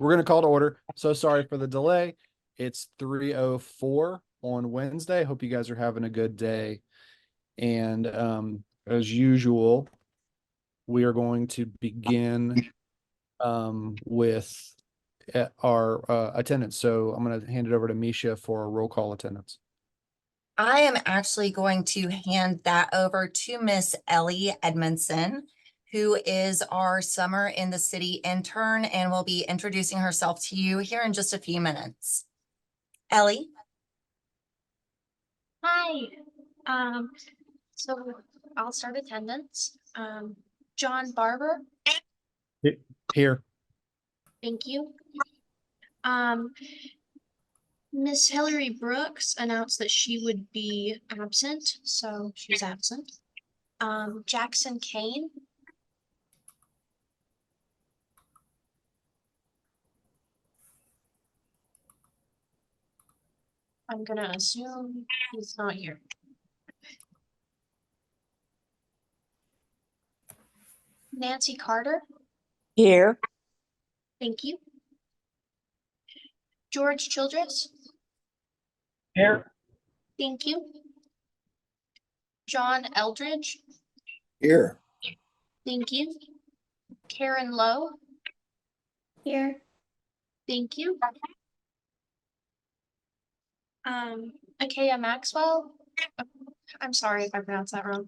we're going to call to order. So sorry for the delay. It's 3:04 on Wednesday. Hope you guys are having a good day. And as usual, we are going to begin with our attendance. So I'm going to hand it over to Misha for a roll call attendance. I am actually going to hand that over to Miss Ellie Edmondson, who is our Summer in the City intern and will be introducing herself to you here in just a few minutes. Ellie? Hi. So I'll start attendance. John Barber. Here. Thank you. Miss Hillary Brooks announced that she would be absent, so she's absent. Jackson Kane. I'm gonna assume he's not here. Nancy Carter. Here. Thank you. George Childress. Here. Thank you. John Eldridge. Here. Thank you. Karen Lowe. Here. Thank you. Akeya Maxwell. I'm sorry if I pronounced that wrong.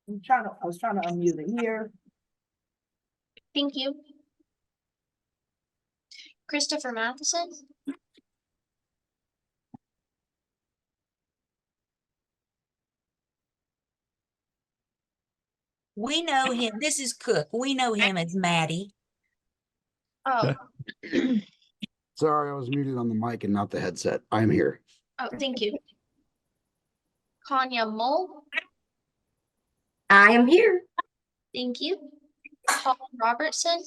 I was trying to unmute it here. Thank you. Christopher Matheson. We know him. This is Cook. We know him as Maddie. Oh, Sorry, I was muted on the mic and not the headset. I'm here. oh, thank you. Kanya Mole. I am here. Thank you. Paul Robertson.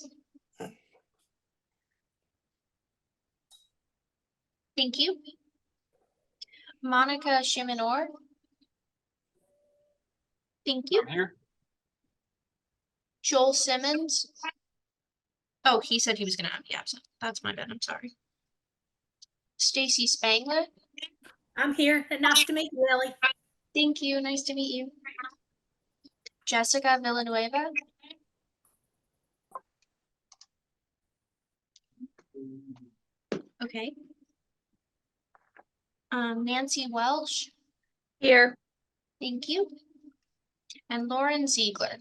Thank you. Monica Shiminor. Thank you. Here. Joel Simmons. Oh, he said he was going to be absent. That's my bad. I'm sorry. Stacy Spangler. I'm here. Nice to meet you, Ellie. Thank you. Nice to meet you. Jessica Villanueva. Okay. Nancy Welsh. Here. Thank you. And Lauren Ziegler.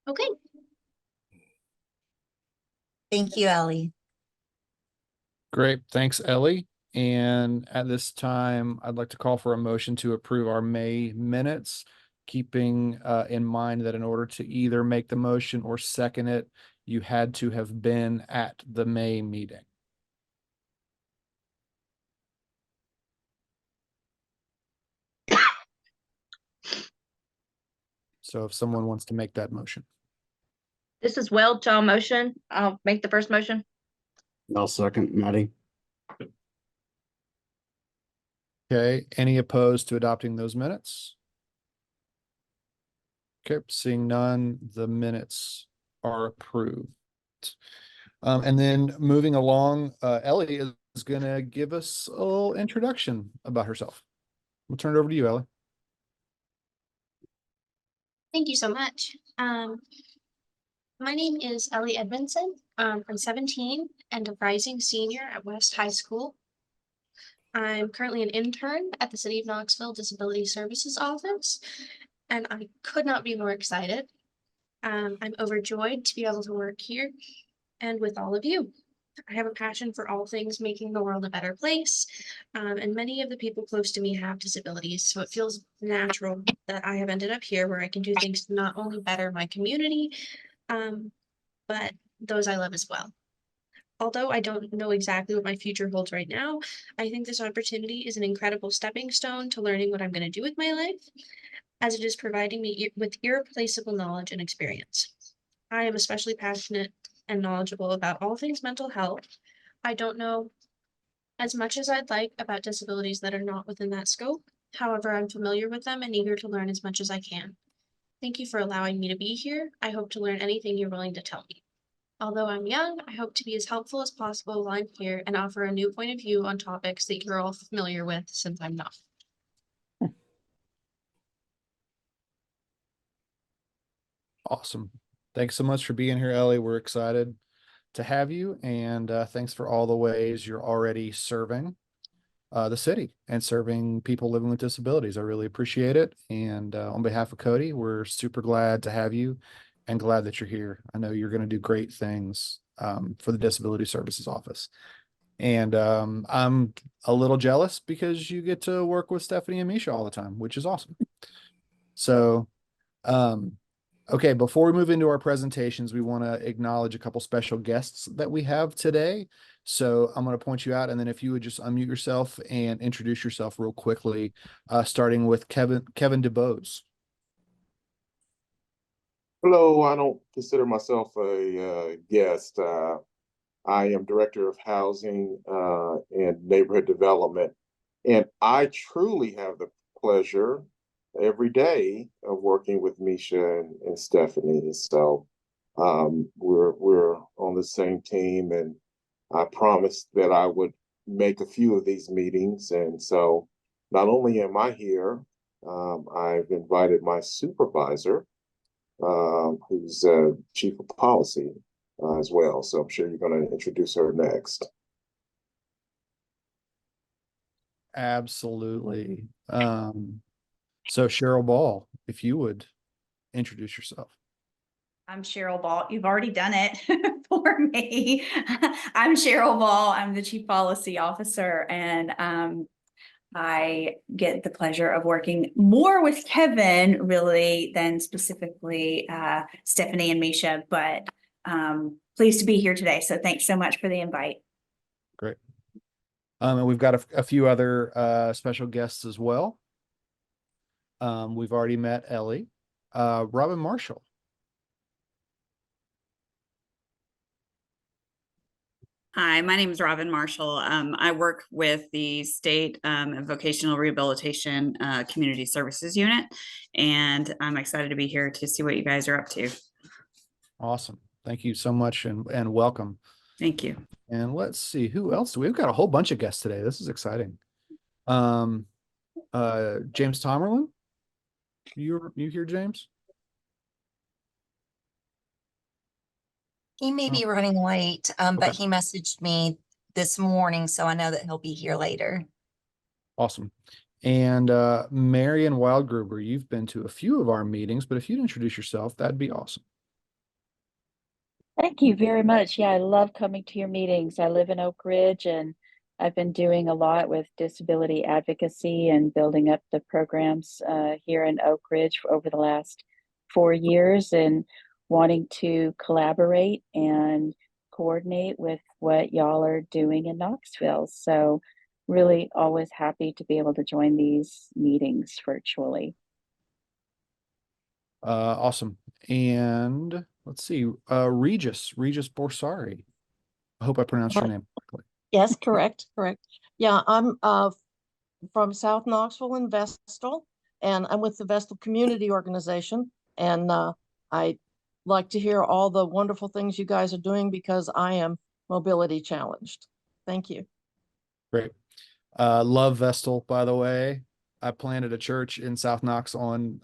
Okay. Thank you, Ellie. Great. Thanks, Ellie. And at this time, I'd like to call for a motion to approve our May minutes, keeping in mind that in order to either make the motion or second it, you had to have been at the May meeting. So if someone wants to make that motion. This is Welch. I'll motion. I'll make the first motion. I'll second, Maddie. Okay, any opposed to adopting those minutes? Okay, seeing none, the minutes are approved. And then moving along, Ellie is gonna give us a little introduction about herself. We'll turn it over to you, Ellie. Thank you so much. My name is Ellie Edmondson. I'm 17 and a rising senior at West High School. I'm currently an intern at the City of Knoxville Disability Services Office, and I could not be more excited. I'm overjoyed to be able to work here and with all of you. I have a passion for all things making the world a better place, and many of the people close to me have disabilities, so it feels natural that I have ended up here where I can do things to not only better my community, but those I love as well. Although I don't know exactly what my future holds right now, I think this opportunity is an incredible stepping stone to learning what I'm going to do with my life, as it is providing me with irreplaceable knowledge and experience. I am especially passionate and knowledgeable about all things mental health. I don't know as much as I'd like about disabilities that are not within that scope, However, I'm familiar with them and eager to learn as much as I can. Thank you for allowing me to be here. I hope to learn anything you're willing to tell me. Although I'm young, I hope to be as helpful as possible while I'm here and offer a new point of view on topics that you're all familiar with since I'm not. Awesome. Thanks so much for being here, Ellie. We're excited to have you, and thanks for all the ways you're already serving the city and serving people living with disabilities. I really appreciate it. And on behalf of Cody, we're super glad to have you and glad that you're here. I know you're going to do great things for the Disability Services Office. And I'm a little jealous because you get to work with Stephanie and Misha all the time, which is awesome. So, okay, before we move into our presentations, we want to acknowledge a couple special guests that we have today. So I'm going to point you out, and then if you would just unmute yourself and introduce yourself real quickly, starting with Kevin DeBose. Hello, I don't consider myself a guest. I am Director of Housing and Neighborhood Development, and I truly have the pleasure every day of working with Misha and Stephanie. So we're on the same team, and I promised that I would make a few of these meetings. And so not only am I here, I've invited my supervisor, who's chief of policy as well. So I'm sure you're going to introduce her next. Absolutely. So Cheryl Ball, if you would introduce yourself. I'm Cheryl Ball. You've already done it for me. I'm Cheryl Ball. I'm the Chief Policy Officer, and I get the pleasure of working more with Kevin, really, than specifically Stephanie and Misha, but pleased to be here today. So thanks so much for the invite. Great. And we've got a few other special guests as well. We've already met Ellie. Robin Marshall. Hi, my name is Robin Marshall. I work with the State Vocational Rehabilitation Community Services Unit, and I'm excited to be here to see what you guys are up to. Awesome. Thank you so much and welcome. Thank you. And let's see, who else? We've got a whole bunch of guests today. This is exciting. James Tomerlin. You here, James? He may be running late, but he messaged me this morning, so I know that he'll be here later. Awesome. And Marion Wildgruber, you've been to a few of our meetings, but if you'd introduce yourself, that'd be awesome. Thank you very much. Yeah, I love coming to your meetings. I live in Oak Ridge, and I've been doing a lot with disability advocacy and building up the programs here in Oak Ridge for over the last 4 years, and wanting to collaborate and coordinate with what y'all are doing in Knoxville. So really always happy to be able to join these meetings virtually. Awesome. And let's see, Regis Borsari. I hope I pronounced your name correctly. Yes, correct. Yeah, I'm from South Knoxville and Vestal, and I'm with the Vestal Community Organization. And I like to hear all the wonderful things you guys are doing because I am mobility challenged. Thank you. Great. Love Vestal, by the way. I planted a church in South Knox on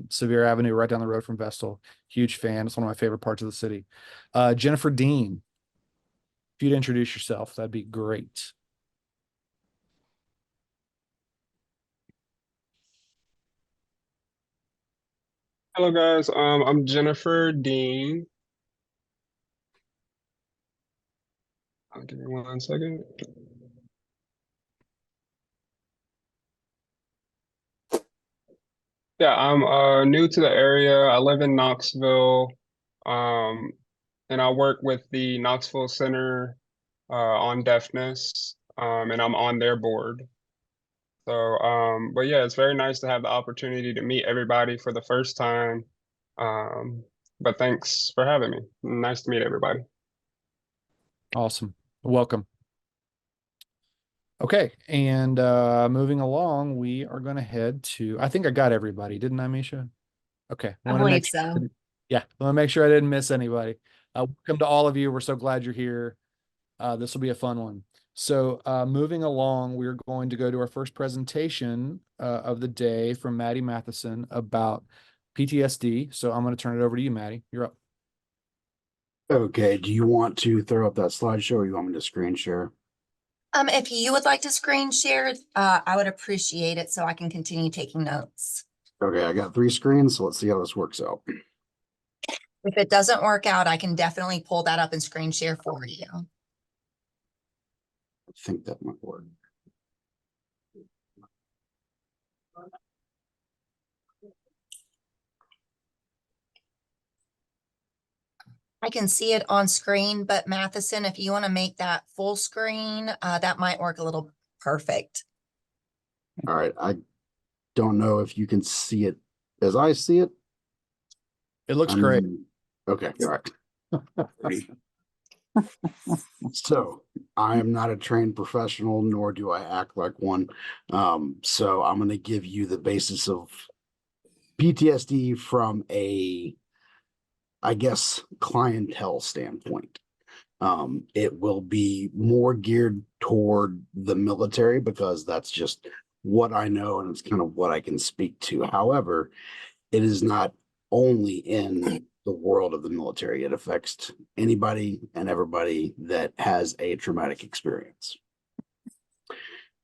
Sevier Avenue, right down the road from Vestal. Huge fan. It's one of my favorite parts of the city. Jennifer Dean, if you'd introduce yourself, that'd be great. Hello guys, I'm Jennifer Dean. Give me 1 second. Yeah, I'm new to the area. I live in Knoxville, and I work with the Knoxville Center on Deafness, and I'm on their board. So, but yeah, it's very nice to have the opportunity to meet everybody for the first time. But thanks for having me. Nice to meet everybody. Awesome. Welcome. Okay, and moving along, we are going to head to, I think I got everybody, didn't I, Misha? Okay, I want to believe make so. sure, yeah, want to make sure I didn't miss anybody. Welcome to all of you. We're so glad you're here. This will be a fun one. So, moving along, we're going to go to our first presentation of the day from Maddie Matheson about PTSD. So I'm going to turn it over to you, Maddie. You're up. Okay, do you want to throw up that slideshow or you want me to screen share? If you would like to screen share, I would appreciate it so I can continue taking notes. Okay, I got 3 screens, so let's see how this works out. If it doesn't work out, I can definitely pull that up and screen share for you. I think that might work. I can see it on screen, but Matheson, if you want to make that full screen, that might work a little perfect. All right, I don't know if you can see it as I see it. It looks great. Okay, all right. So I am not a trained professional, nor do I act like one. So I'm going to give you the basis of PTSD from a, I guess, clientele standpoint. It will be more geared toward the military because that's just what I know and it's kind of what I can speak to. However, it is not only in the world of the military, it affects anybody and everybody that has a traumatic experience.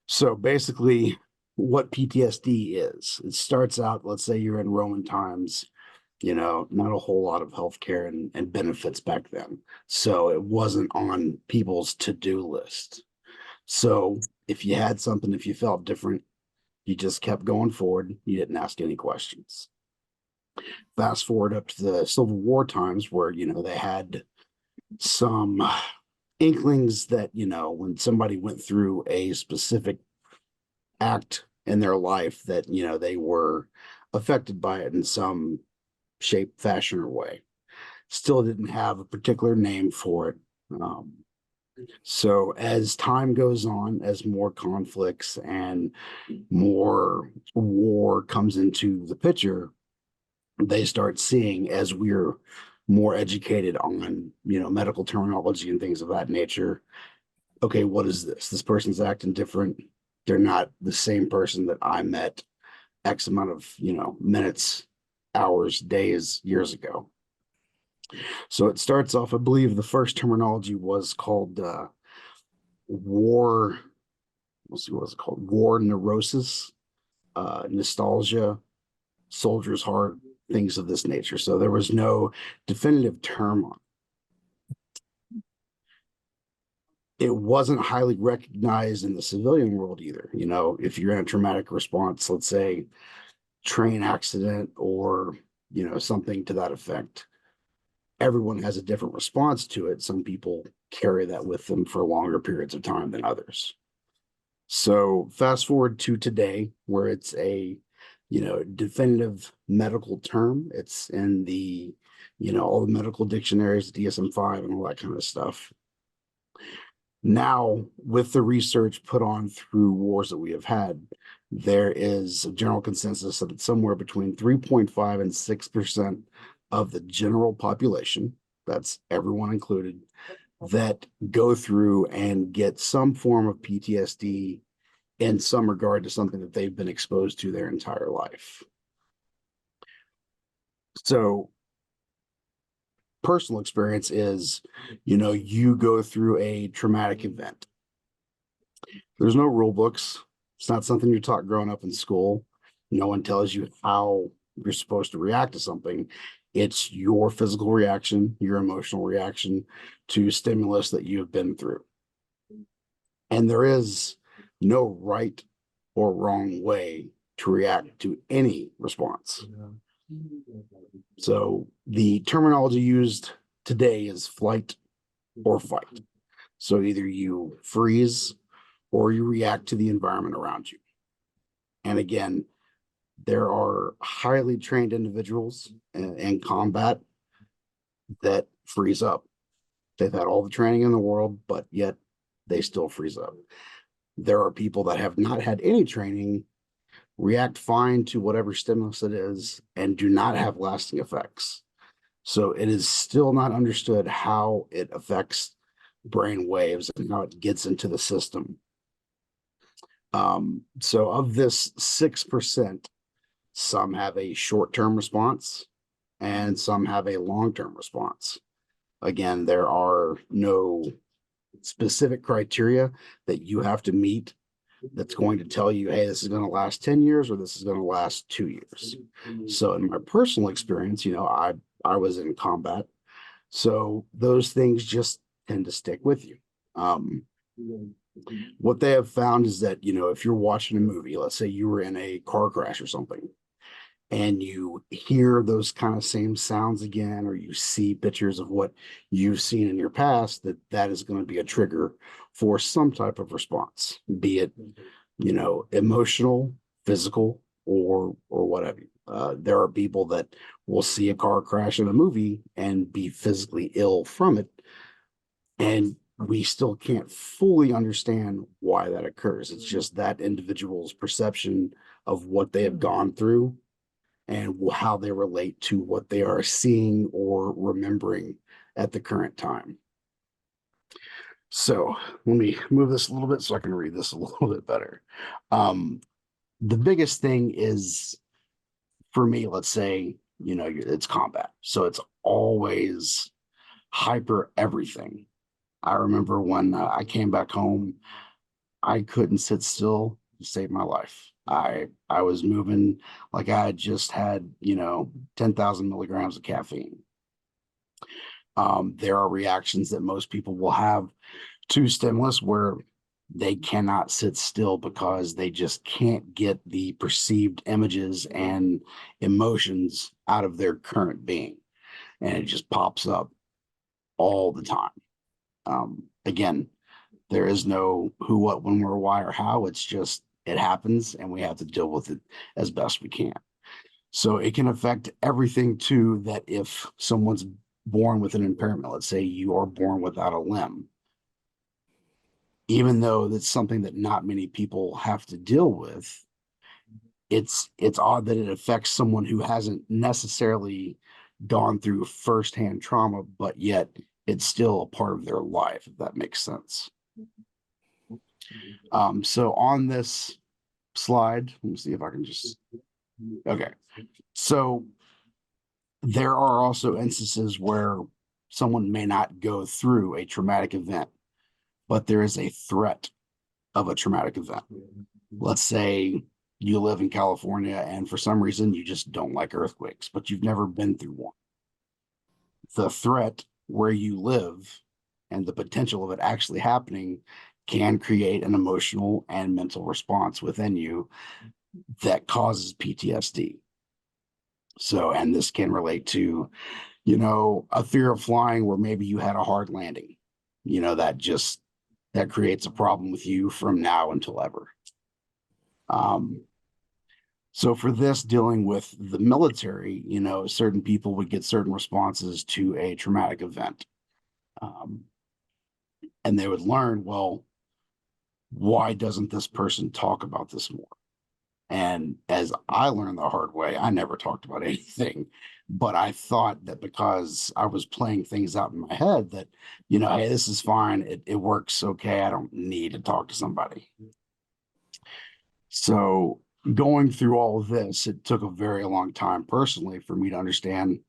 So basically, what PTSD is, it starts out, let's say you're in Roman times, you know, not a whole lot of healthcare and benefits back then. So it wasn't on people's to-do list. So if you had something, if you felt different, you just kept going forward. You didn't ask any questions. Fast forward up to the Civil War times where, you know, they had some inklings that, you know, when somebody went through a specific act in their life that, you know, they were affected by it in some shape, fashion, or way. Still didn't have a particular name for it. So as time goes on, as more conflicts and more war comes into the picture, they start seeing, as we're more educated on, you know, medical terminology and things of that nature. Okay, what is this? This person's acting different. They're not the same person that I met X amount of, you know, minutes, hours, days, years ago. So it starts off, I believe the first terminology was called war, let's see, what was it called? War neurosis, nostalgia, soldier's heart, things of this nature. So there was no definitive term on it. It wasn't highly recognized in the civilian world either. You know, if you're in a traumatic response, let's say train accident or, you know, something to that effect, everyone has a different response to it. Some people carry that with them for longer periods of time than others. So fast forward to today, where it's a, you know, definitive medical term. It's in the, you know, all the medical dictionaries, DSM-5 and all that kind of stuff. Now, with the research put on through wars that we have had, there is a general consensus that it's somewhere between 3.5 and 6% of the general population, that's everyone included, that go through and get some form of PTSD in some regard to something that they've been exposed to their entire life. So personal experience is, you know, you go through a traumatic event. There's no rule books. It's not something you're taught growing up in school. No one tells you how you're supposed to react to something. It's your physical reaction, your emotional reaction to stimulus that you have been through. And there is no right or wrong way to react to any response. So the terminology used today is flight or fight. So either you freeze or you react to the environment around you. And again, there are highly trained individuals in combat that freeze up. They've had all the training in the world, but yet they still freeze up. There are people that have not had any training, react fine to whatever stimulus it is, and do not have lasting effects. So it is still not understood how it affects brain waves and how it gets into the system. So of this 6%, some have a short-term response and some have a long-term response. Again, there are no specific criteria that you have to meet that's going to tell you, hey, this is going to last 10 years or this is going to last 2 years. So in my personal experience, I was in combat. So those things just tend to stick with you. What they have found is that, if you're watching a movie, let's say you were in a car crash or something, and you hear those kind of same sounds again, or you see pictures of what you've seen in your past, that is going to be a trigger for some type of response, be it, emotional, physical, or whatever. There are people that will see a car crash in a movie and be physically ill from it. And we still can't fully understand why that occurs. It's just that individual's perception of what they have gone through and how they relate to what they are seeing or remembering at the current time. So let me move this a little bit so I can read this a little bit better. The biggest thing is, for me, let's say, it's combat. So it's always hyper everything. I remember when I came back home, I couldn't sit still to save my life. I was moving like I had just had, 10,000 milligrams of caffeine. There are reactions that most people will have to stimulus where they cannot sit still because they just can't get the perceived images and emotions out of their current being. And it just pops up all the time. Again, there is no who, what, when, where, why, or how. It's just, it happens and we have to deal with it as best we can. So it can affect everything too, that if someone's born with an impairment, let's say you are born without a limb, even though that's something that not many people have to deal with, it's odd that it affects someone who hasn't necessarily gone through firsthand trauma, but yet it's still a part of their life, if that makes sense. So on this slide, let me see if I can just, okay. So there are also instances where someone may not go through a traumatic event, but there is a threat of a traumatic event. Let's say you live in California and for some reason you just don't like earthquakes, but you've never been through one. The threat where you live and the potential of it actually happening can create an emotional and mental response within you that causes PTSD. So, and this can relate to, a fear of flying where maybe you had a hard landing, that creates a problem with you from now until ever. So for this, dealing with the military, certain people would get certain responses to a traumatic event. And they would learn, well, why doesn't this person talk about this more? And as I learned the hard way, I never talked about anything, but I thought that because I was playing things out in my head that, hey, this is fine. It works. Okay. I don't need to talk to somebody. So going through all of this, it took a very long time personally for me to understand,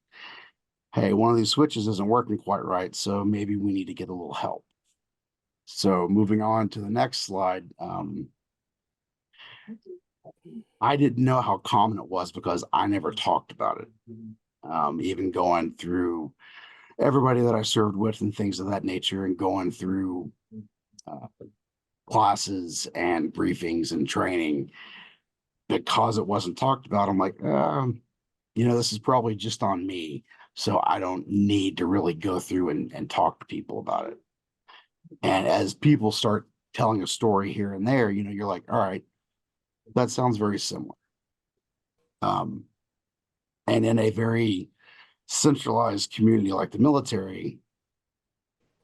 hey, one of these switches isn't working quite right. So maybe we need to get a little help. So moving on to the next slide, I didn't know how common it was because I never talked about it. Even going through everybody that I served with and things of that nature, and going through classes and briefings and training, because it wasn't talked about, I'm like, this is probably just on me. So I don't need to really go through and talk to people about it. And as people start telling a story here and there, you're like, all right, that sounds very similar. And in a very centralized community like the military,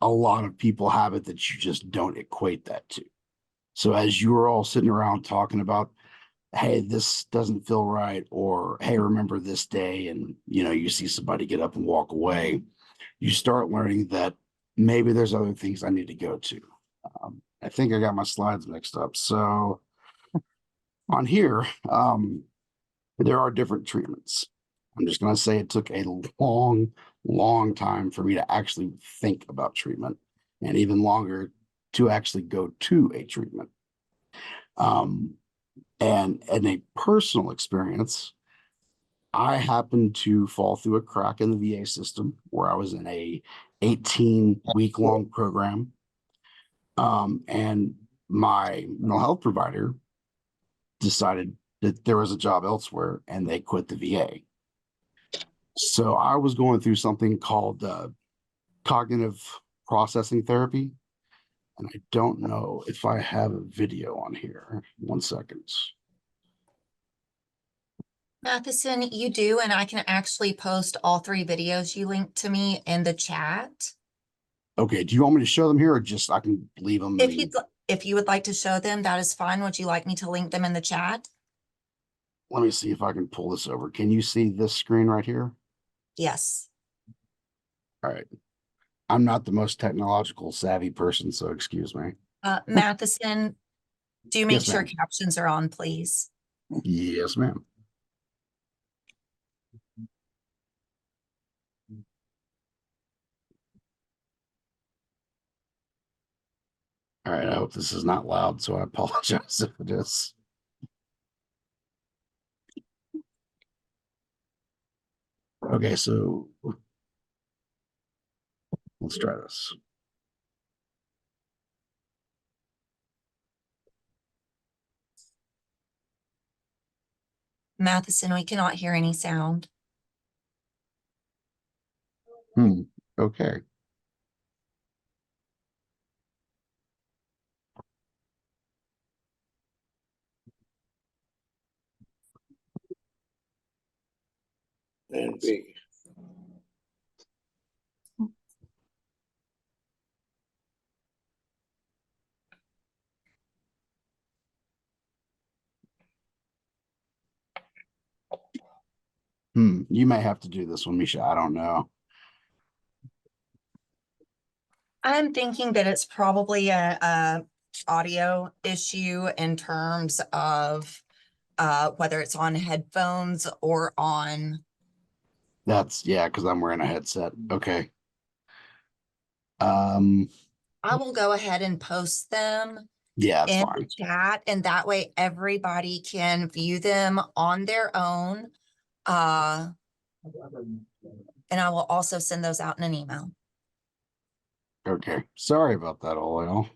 a lot of people have it that you just don't equate that to. So as you were all sitting around talking about, hey, this doesn't feel right, or hey, remember this day, and you see somebody get up and walk away, you start learning that maybe there's other things I need to go to. I think I got my slides mixed up. So on here, there are different treatments. I'm just going to say it took a long, long time for me to actually think about treatment, and even longer to actually go to a treatment. And in a personal experience, I happened to fall through a crack in the VA system where I was in a 18-week long program. And my mental health provider decided that there was a job elsewhere and they quit the VA. So I was going through something called cognitive processing therapy. And I don't know if I have a video on here. 1 second. Matheson, you do, and I can actually post all 3 videos you linked to me in the chat. Okay, do you want me to show them here, or just I can leave them? If you would like to show them, that is fine. Would you like me to link them in the chat? Let me see if I can pull this over. Can you see this screen right here? Yes. All right. I'm not the most technological savvy person, so excuse me. Matheson, do make Yes, sure ma'am. captions are on, please. Yes, ma'am. All right, I hope this is not loud, so I apologize if it is. Okay, so let's try this. Matheson, we cannot hear any sound. Okay. And B. You may have to do this one, Misha. I don't know. I'm thinking that it's probably a audio issue in terms of whether it's on headphones or on. That's because I'm wearing a headset. Okay. I will go ahead and post them Yeah, that's in fine. the chat, and that way everybody can view them on their own. And I will also send those out in an email. Okay. Sorry about that, Oleo.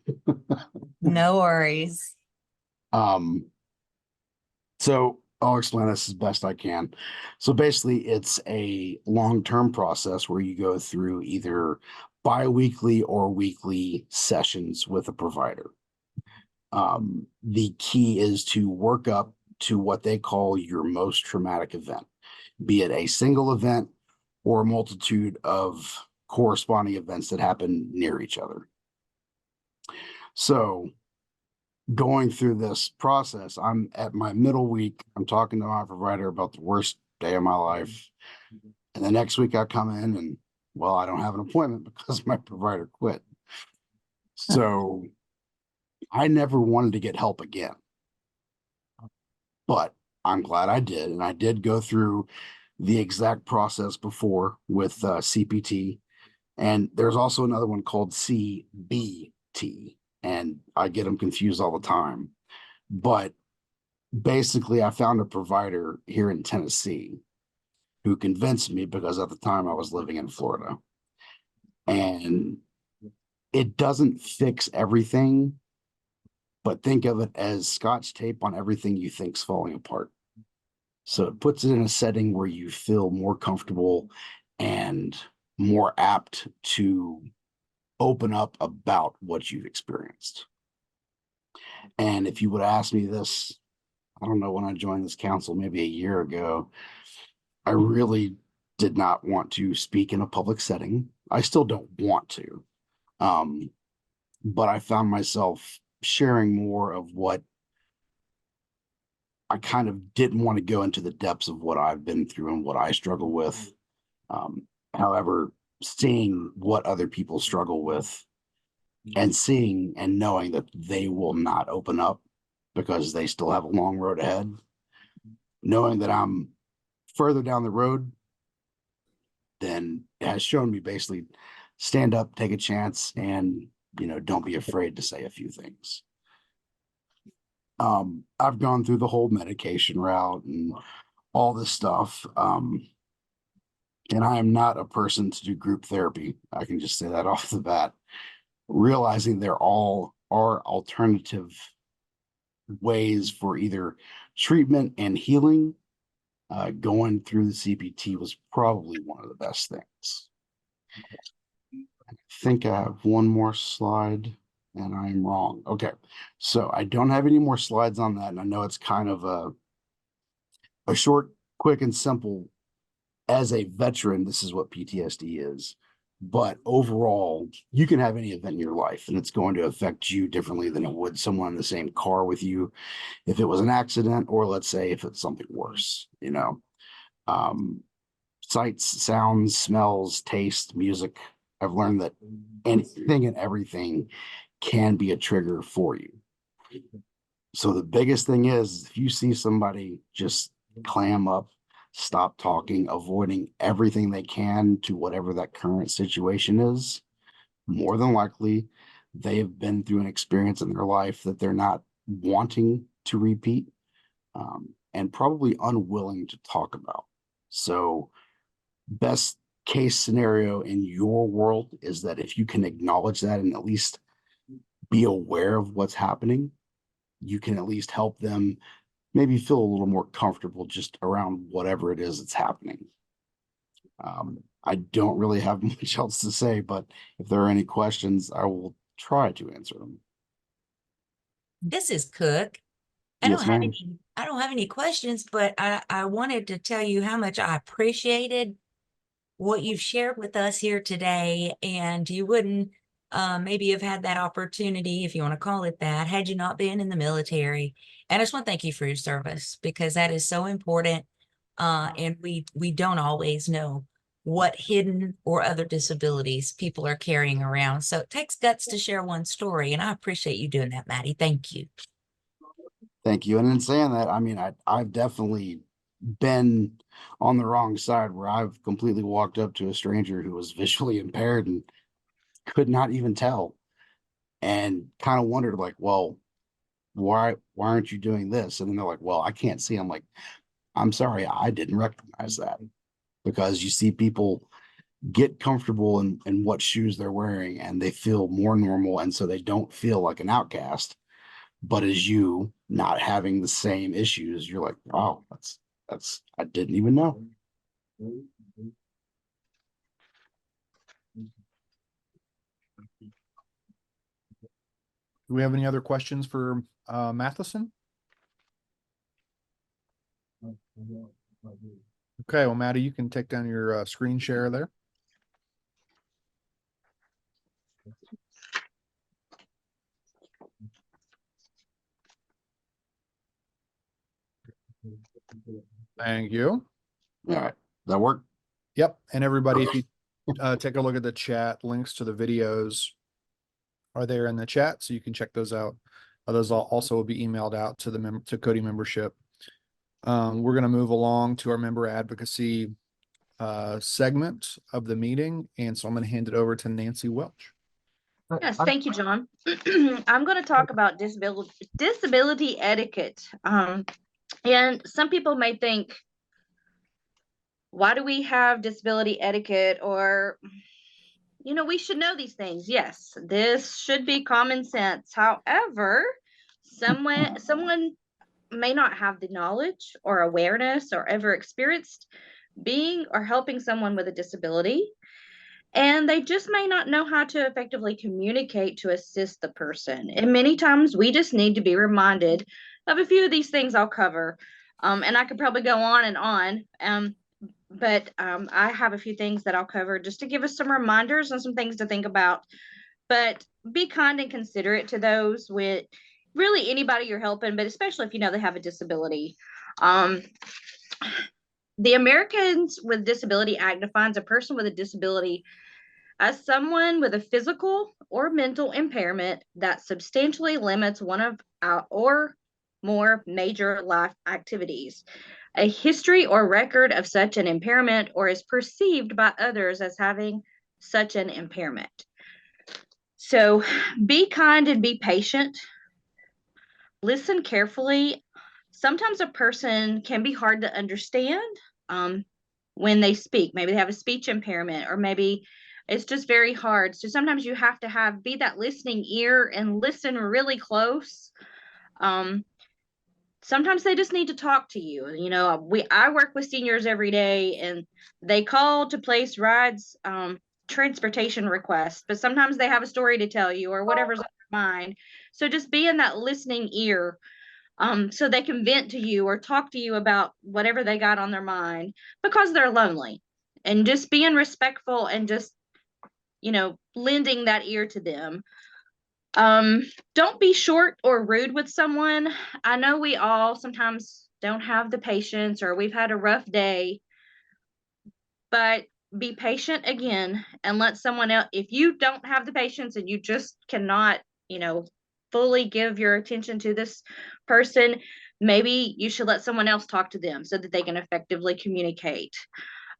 No worries. So I'll explain this as best I can. So basically, it's a long-term process where you go through either bi-weekly or weekly sessions with a provider. The key is to work up to what they call your most traumatic event, be it a single event or a multitude of corresponding events that happen near each other. So going through this process, I'm at my middle week. I'm talking to my provider about the worst day of my life. And the next week I come in and, well, I don't have an appointment because my provider quit. So I never wanted to get help again. But I'm glad I did. And I did go through the exact process before with CPT. And there's also another one called CBT. And I get them confused all the time. But basically, I found a provider here in Tennessee who convinced me, because at the time I was living in Florida. And it doesn't fix everything, but think of it as Scotch tape on everything you think's falling apart. So it puts it in a setting where you feel more comfortable and more apt to open up about what you've experienced. And if you would ask me this, I don't know when I joined this council, maybe a year ago, I really did not want to speak in a public setting. I still don't want to. But I found myself sharing more of what I kind of didn't want to go into the depths of what I've been through and what I struggle with. However, seeing what other people struggle with and seeing and knowing that they will not open up because they still have a long road ahead, knowing that I'm further down the road, then it has shown me basically stand up, take a chance, and don't be afraid to say a few things. I've gone through the whole medication route and all this stuff. And I am not a person to do group therapy. I can just say that off the bat. Realizing there all are alternative ways for either treatment and healing, going through the CPT was probably one of the best things. I think I have one more slide and I'm wrong. Okay, so I don't have any more slides on that. And I know it's kind of a short, quick, and simple. As a veteran, this is what PTSD is. But overall, you can have any event in your life and it's going to affect you differently than it would someone in the same car with you if it was an accident, or let's say if it's something worse, sights, sounds, smells, taste, music. I've learned that anything and everything can be a trigger for you. So the biggest thing is if you see somebody, just clam up, stop talking, avoiding everything they can to whatever that current situation is. More than likely, they have been through an experience in their life that they're not wanting to repeat, and probably unwilling to talk about. So best case scenario in your world is that if you can acknowledge that and at least be aware of what's happening, you can at least help them maybe feel a little more comfortable just around whatever it is that's happening. I don't really have much else to say, but if there are any questions, I will try to answer them. This is Cook. I Yes, don't have ma'am. I don't have any questions, but I wanted to tell you how much I appreciated what you've shared with us here today. And you wouldn't maybe have had that opportunity, if you want to call it that, had you not been in the military. And I just want to thank you for your service, because that is so important. And we don't always know what hidden or other disabilities people are carrying around. So it takes guts to share one story. And I appreciate you doing that, Maddie. Thank you. Thank you. And in saying that, I mean, I've definitely been on the wrong side where I've completely walked up to a stranger who was visually impaired and could not even tell, and kind of wondered like, well, why aren't you doing this? And then they're like, well, I can't see. I'm like, I'm sorry, I didn't recognize that. Because you see people get comfortable in what shoes they're wearing and they feel more normal, and so they don't feel like an outcast. But as you not having the same issues, you're like, oh, that's I didn't even know. Do we have any other questions for Matheson? Okay, well, Maddie, you can take down your screen share there. Thank you. All right, that work? Yep. And everybody, if you take a look at the chat, links to the videos are there in the chat, so you can check those out. Those also will be emailed out to the to Codi membership. We're going to move along to our member advocacy segment of the meeting, and so I'm going to hand it over to Nancy Welch. Yes, thank you, John. I'm going to talk about disability etiquette. And some people may think, why do we have disability etiquette? Or, we should know these things. Yes, this should be common sense. However, someone may not have the knowledge or awareness or ever experienced being or helping someone with a disability. And they just may not know how to effectively communicate to assist the person. And many times we just need to be reminded of a few of these things I'll cover. And I could probably go on and on. But I have a few things that I'll cover just to give us some reminders and some things to think about. But be kind and considerate to those with really anybody you're helping, but especially if you know they have a disability. The Americans with Disability Act defines a person with a disability as someone with a physical or mental impairment that substantially limits one of our or more major life activities, a history or record of such an impairment, or is perceived by others as having such an impairment. So be kind and be patient. Listen carefully. Sometimes a person can be hard to understand when they speak. Maybe they have a speech impairment, or maybe it's just very hard. So sometimes you have to be that listening ear and listen really close. Sometimes they just need to talk to you. You know, I work with seniors every day, and they call to place rides, transportation requests, but sometimes they have a story to tell you or whatever's on their mind. So just be in that listening ear, so they can vent to you or talk to you about whatever they got on their mind, because they're lonely, and just being respectful and just, you know, lending that ear to them. Don't be short or rude with someone. I know we all sometimes don't have the patience, or we've had a rough day, but be patient again and let someone else. If you don't have the patience and you just cannot, you know, fully give your attention to this person, maybe you should let someone else talk to them so that they can effectively communicate.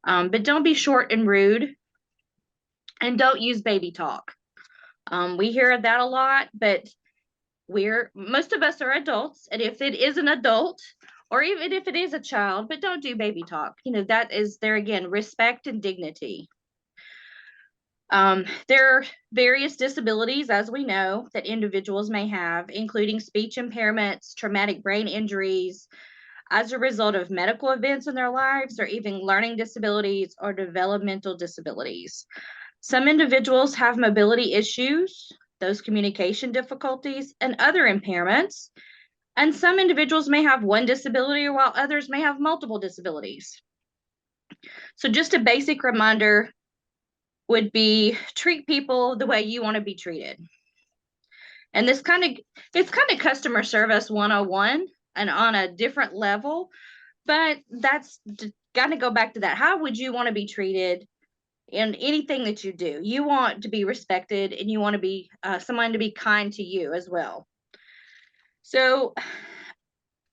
But don't be short and rude, and don't use baby talk. We hear that a lot, but most of us are adults, and if it is an adult, or even if it is a child, but don't do baby talk. You know, that is there again, respect and dignity. There are various disabilities, as we know, that individuals may have, including speech impairments, traumatic brain injuries, as a result of medical events in their lives, or even learning disabilities or developmental disabilities. Some individuals have mobility issues, those communication difficulties, and other impairments. And some individuals may have one disability, while others may have multiple disabilities. So just a basic reminder would be treat people the way you want to be treated. And it's kind of customer service 101 and on a different level, but that's got to go back to that. How would you want to be treated in anything that you do? You want to be respected, and you want to be someone to be kind to you as well. So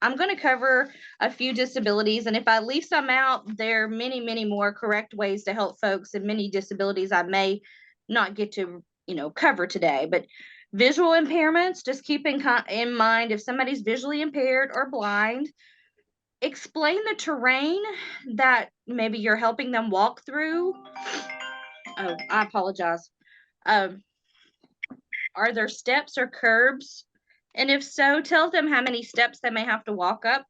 I'm going to cover a few disabilities, and if I leave some out, there are many, many more correct ways to help folks, and many disabilities I may not get to, you know, cover today. But visual impairments, just keep in mind, if somebody's visually impaired or blind, explain the terrain that maybe you're helping them walk through. Oh, I apologize. Are there steps or curbs? And if so, tell them how many steps they may have to walk up.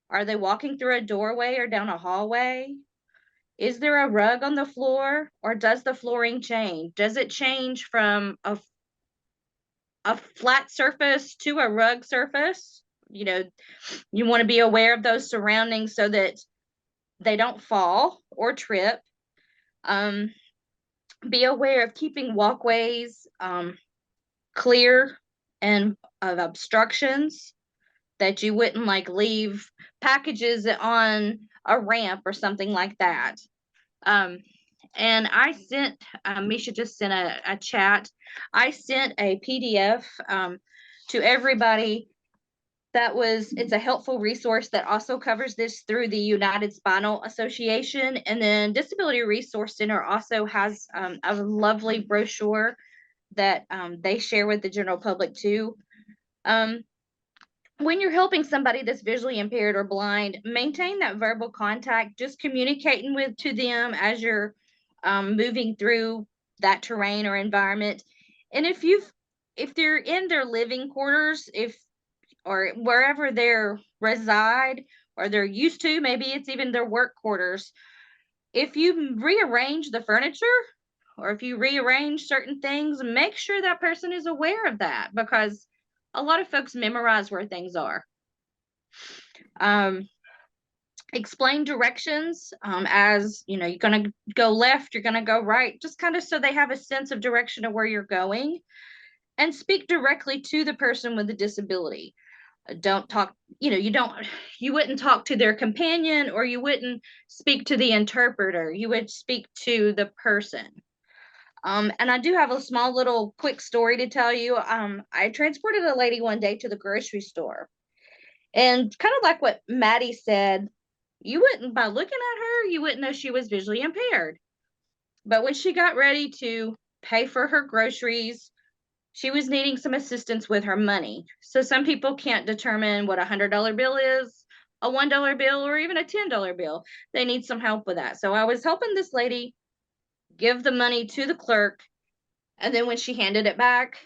Are they walking through a doorway or down a hallway? Is there a rug on the floor, or does the flooring change? Does it change from a flat surface to a rug surface? You know, you want to be aware of those surroundings so that they don't fall or trip. Be aware of keeping walkways clear and of obstructions, that you wouldn't like leave packages on a ramp or something like that. And I sent, Misha just sent a chat. I sent a PDF to everybody. It's a helpful resource that also covers this through the United Spinal Association. And then Disability Resource Center also has a lovely brochure that they share with the general public too. When you're helping somebody that's visually impaired or blind, maintain that verbal contact, just communicating to them as you're moving through that terrain or environment. And if they're in their living quarters, or wherever they're reside, or they're used to, maybe it's even their work quarters, if you rearrange the furniture, or if you rearrange certain things, make sure that person is aware of that, because a lot of folks memorize where things are. Explain directions, as you know, you're going to go left, you're going to go right, just kind of so they have a sense of direction of where you're going. and speak directly to the person with the disability. Don't talk, you wouldn't talk to their companion, or you wouldn't speak to the interpreter. You would speak to the person. And I do have a small little quick story to tell you. I transported a lady one day to the grocery store, and kind of like what Maddie said, by looking at her, you wouldn't know she was visually impaired. But when she got ready to pay for her groceries, she was needing some assistance with her money. So some people can't determine what a $100 bill is, a $1 bill, or even a $10 bill. They need some help with that. So I was helping this lady give the money to the clerk. And then when she handed it back,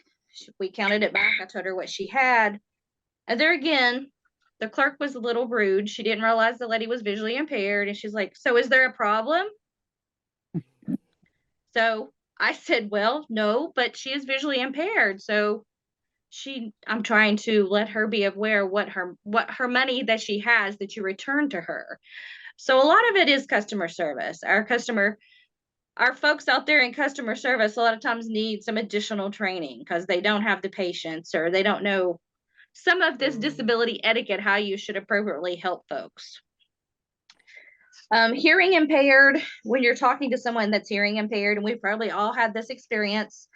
we counted it back. I told her what she had. And there again, the clerk was a little rude. She didn't realize the lady was visually impaired. And she's like, "So is there a problem?" So I said, "Well, no, but she is visually impaired. So I'm trying to let her be aware what her money that she has that you return to her." So a lot of it is customer service. Our folks out there in customer service a lot of times need some additional training because they don't have the patience, or they don't know some of this disability etiquette, how you should appropriately help folks. Hearing impaired, when you're talking to someone that's hearing impaired, and we've probably all had this experience,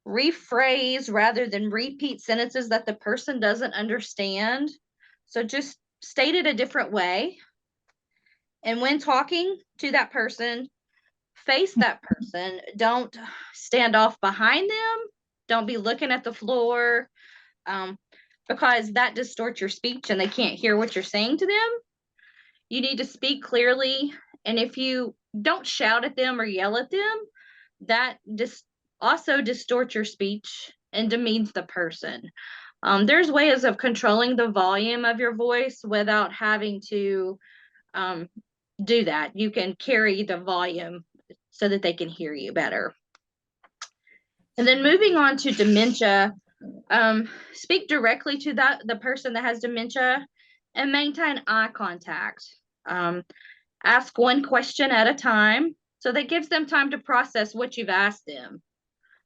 rephrase rather than repeat sentences that the person doesn't understand. So just state it a different way. And when talking to that person, face that person. Don't stand off behind them. Don't be looking at the floor, because that distorts your speech and they can't hear what you're saying to them. You need to speak clearly. And if you don't shout at them or yell at them, that also distorts your speech and demeans the person. There's ways of controlling the volume of your voice without having to do that. You can carry the volume so that they can hear you better. And then moving on to dementia, speak directly to the person that has dementia and maintain eye contact. Ask one question at a time, so that gives them time to process what you've asked them.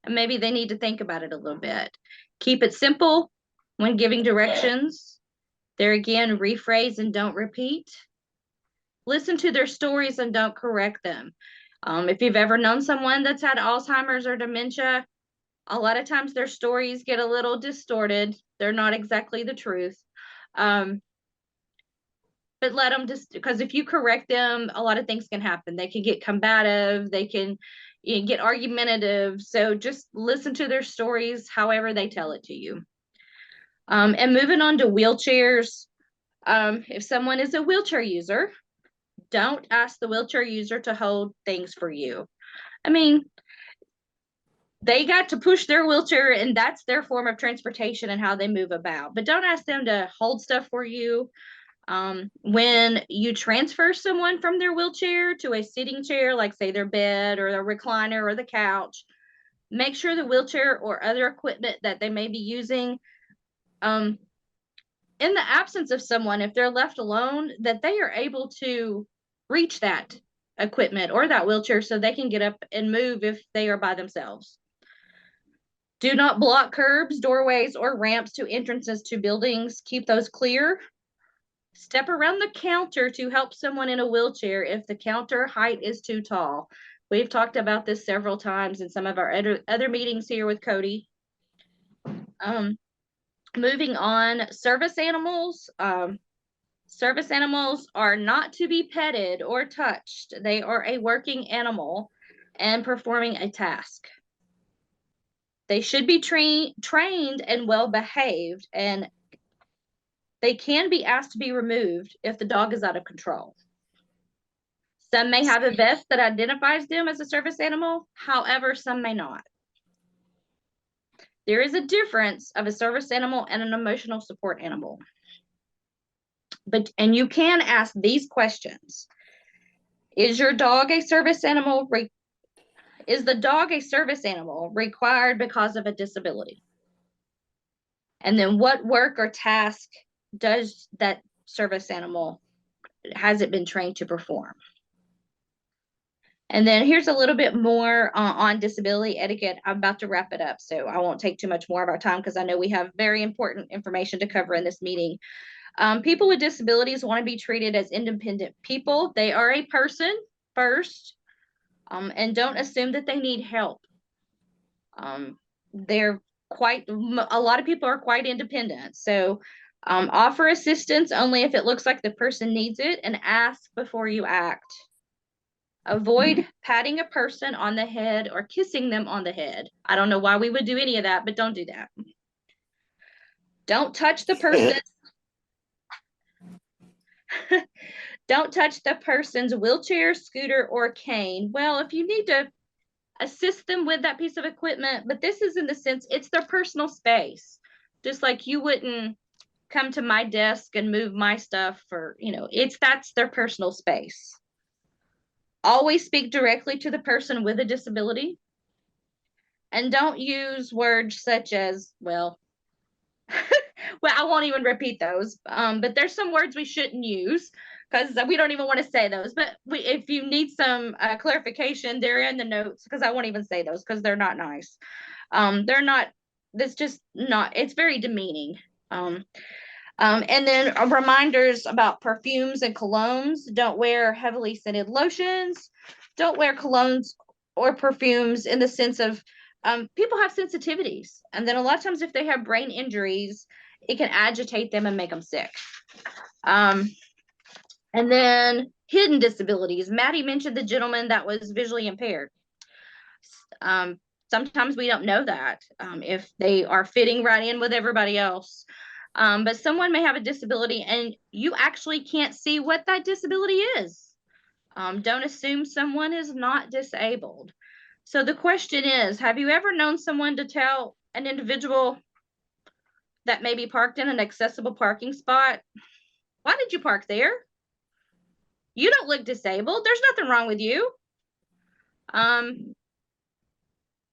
And maybe they need to think about it a little bit. Keep it simple when giving directions. There again, rephrase and don't repeat. Listen to their stories and don't correct them. If you've ever known someone that's had Alzheimer's or dementia, a lot of times their stories get a little distorted. They're not exactly the truth. But let them because if you correct them, a lot of things can happen. They can get combative. They can get argumentative. So just listen to their stories, however they tell it to you. And moving on to wheelchairs. If someone is a wheelchair user, don't ask the wheelchair user to hold things for you. I mean, they got to push their wheelchair, and that's their form of transportation and how they move about. But don't ask them to hold stuff for you. When you transfer someone from their wheelchair to a sitting chair, like say their bed or the recliner or the couch, make sure the wheelchair or other equipment that they may be using, in the absence of someone, if they're left alone, that they are able to reach that equipment or that wheelchair so they can get up and move if they are by themselves. Do not block curbs, doorways, or ramps to entrances to buildings. Keep those clear. Step around the counter to help someone in a wheelchair if the counter height is too tall. We've talked about this several times in some of our other meetings here with Codi. Moving on, service animals. Service animals are not to be petted or touched. They are a working animal and performing a task. They should be trained and well behaved, and they can be asked to be removed if the dog is out of control. Some may have a vest that identifies them as a service animal. However, some may not. There is a difference of a service animal and an emotional support animal. And you can ask these questions. Is your dog a service animal? Is the dog a service animal required because of a disability? And then what work or task does that service animal, has it been trained to perform? And then here's a little bit more on disability etiquette. I'm about to wrap it up, so I won't take too much more of our time because I know we have very important information to cover in this meeting. People with disabilities want to be treated as independent people. They are a person first, and don't assume that they need help. They're a lot of people are quite independent. So offer assistance only if it looks like the person needs it, and ask before you act. Avoid patting a person on the head or kissing them on the head. I don't know why we would do any of that, but don't do that. Don't touch the person. Don't touch the person's wheelchair, scooter, or cane. Well, if you need to assist them with that piece of equipment, but this is in the sense it's their personal space. Just like you wouldn't come to my desk and move my stuff for, that's their personal space. Always speak directly to the person with a disability. And don't use words such as, well, I won't even repeat those. But there's some words we shouldn't use because we don't even want to say those. But if you need some clarification, they're in the notes because I won't even say those because they're not nice. They're not, that's just not, it's very demeaning. And then reminders about perfumes and colognes. Don't wear heavily scented lotions. Don't wear colognes or perfumes in the sense of people have sensitivities. And then a lot of times if they have brain injuries, it can agitate them and make them sick. And then hidden disabilities. Maddie mentioned the gentleman that was visually impaired. Sometimes we don't know that if they are fitting right in with everybody else. But someone may have a disability and you actually can't see what that disability is. Don't assume someone is not disabled. So the question is, have you ever known someone to tell an individual that may be parked in an accessible parking spot, why did you park there? You don't look disabled. There's nothing wrong with you.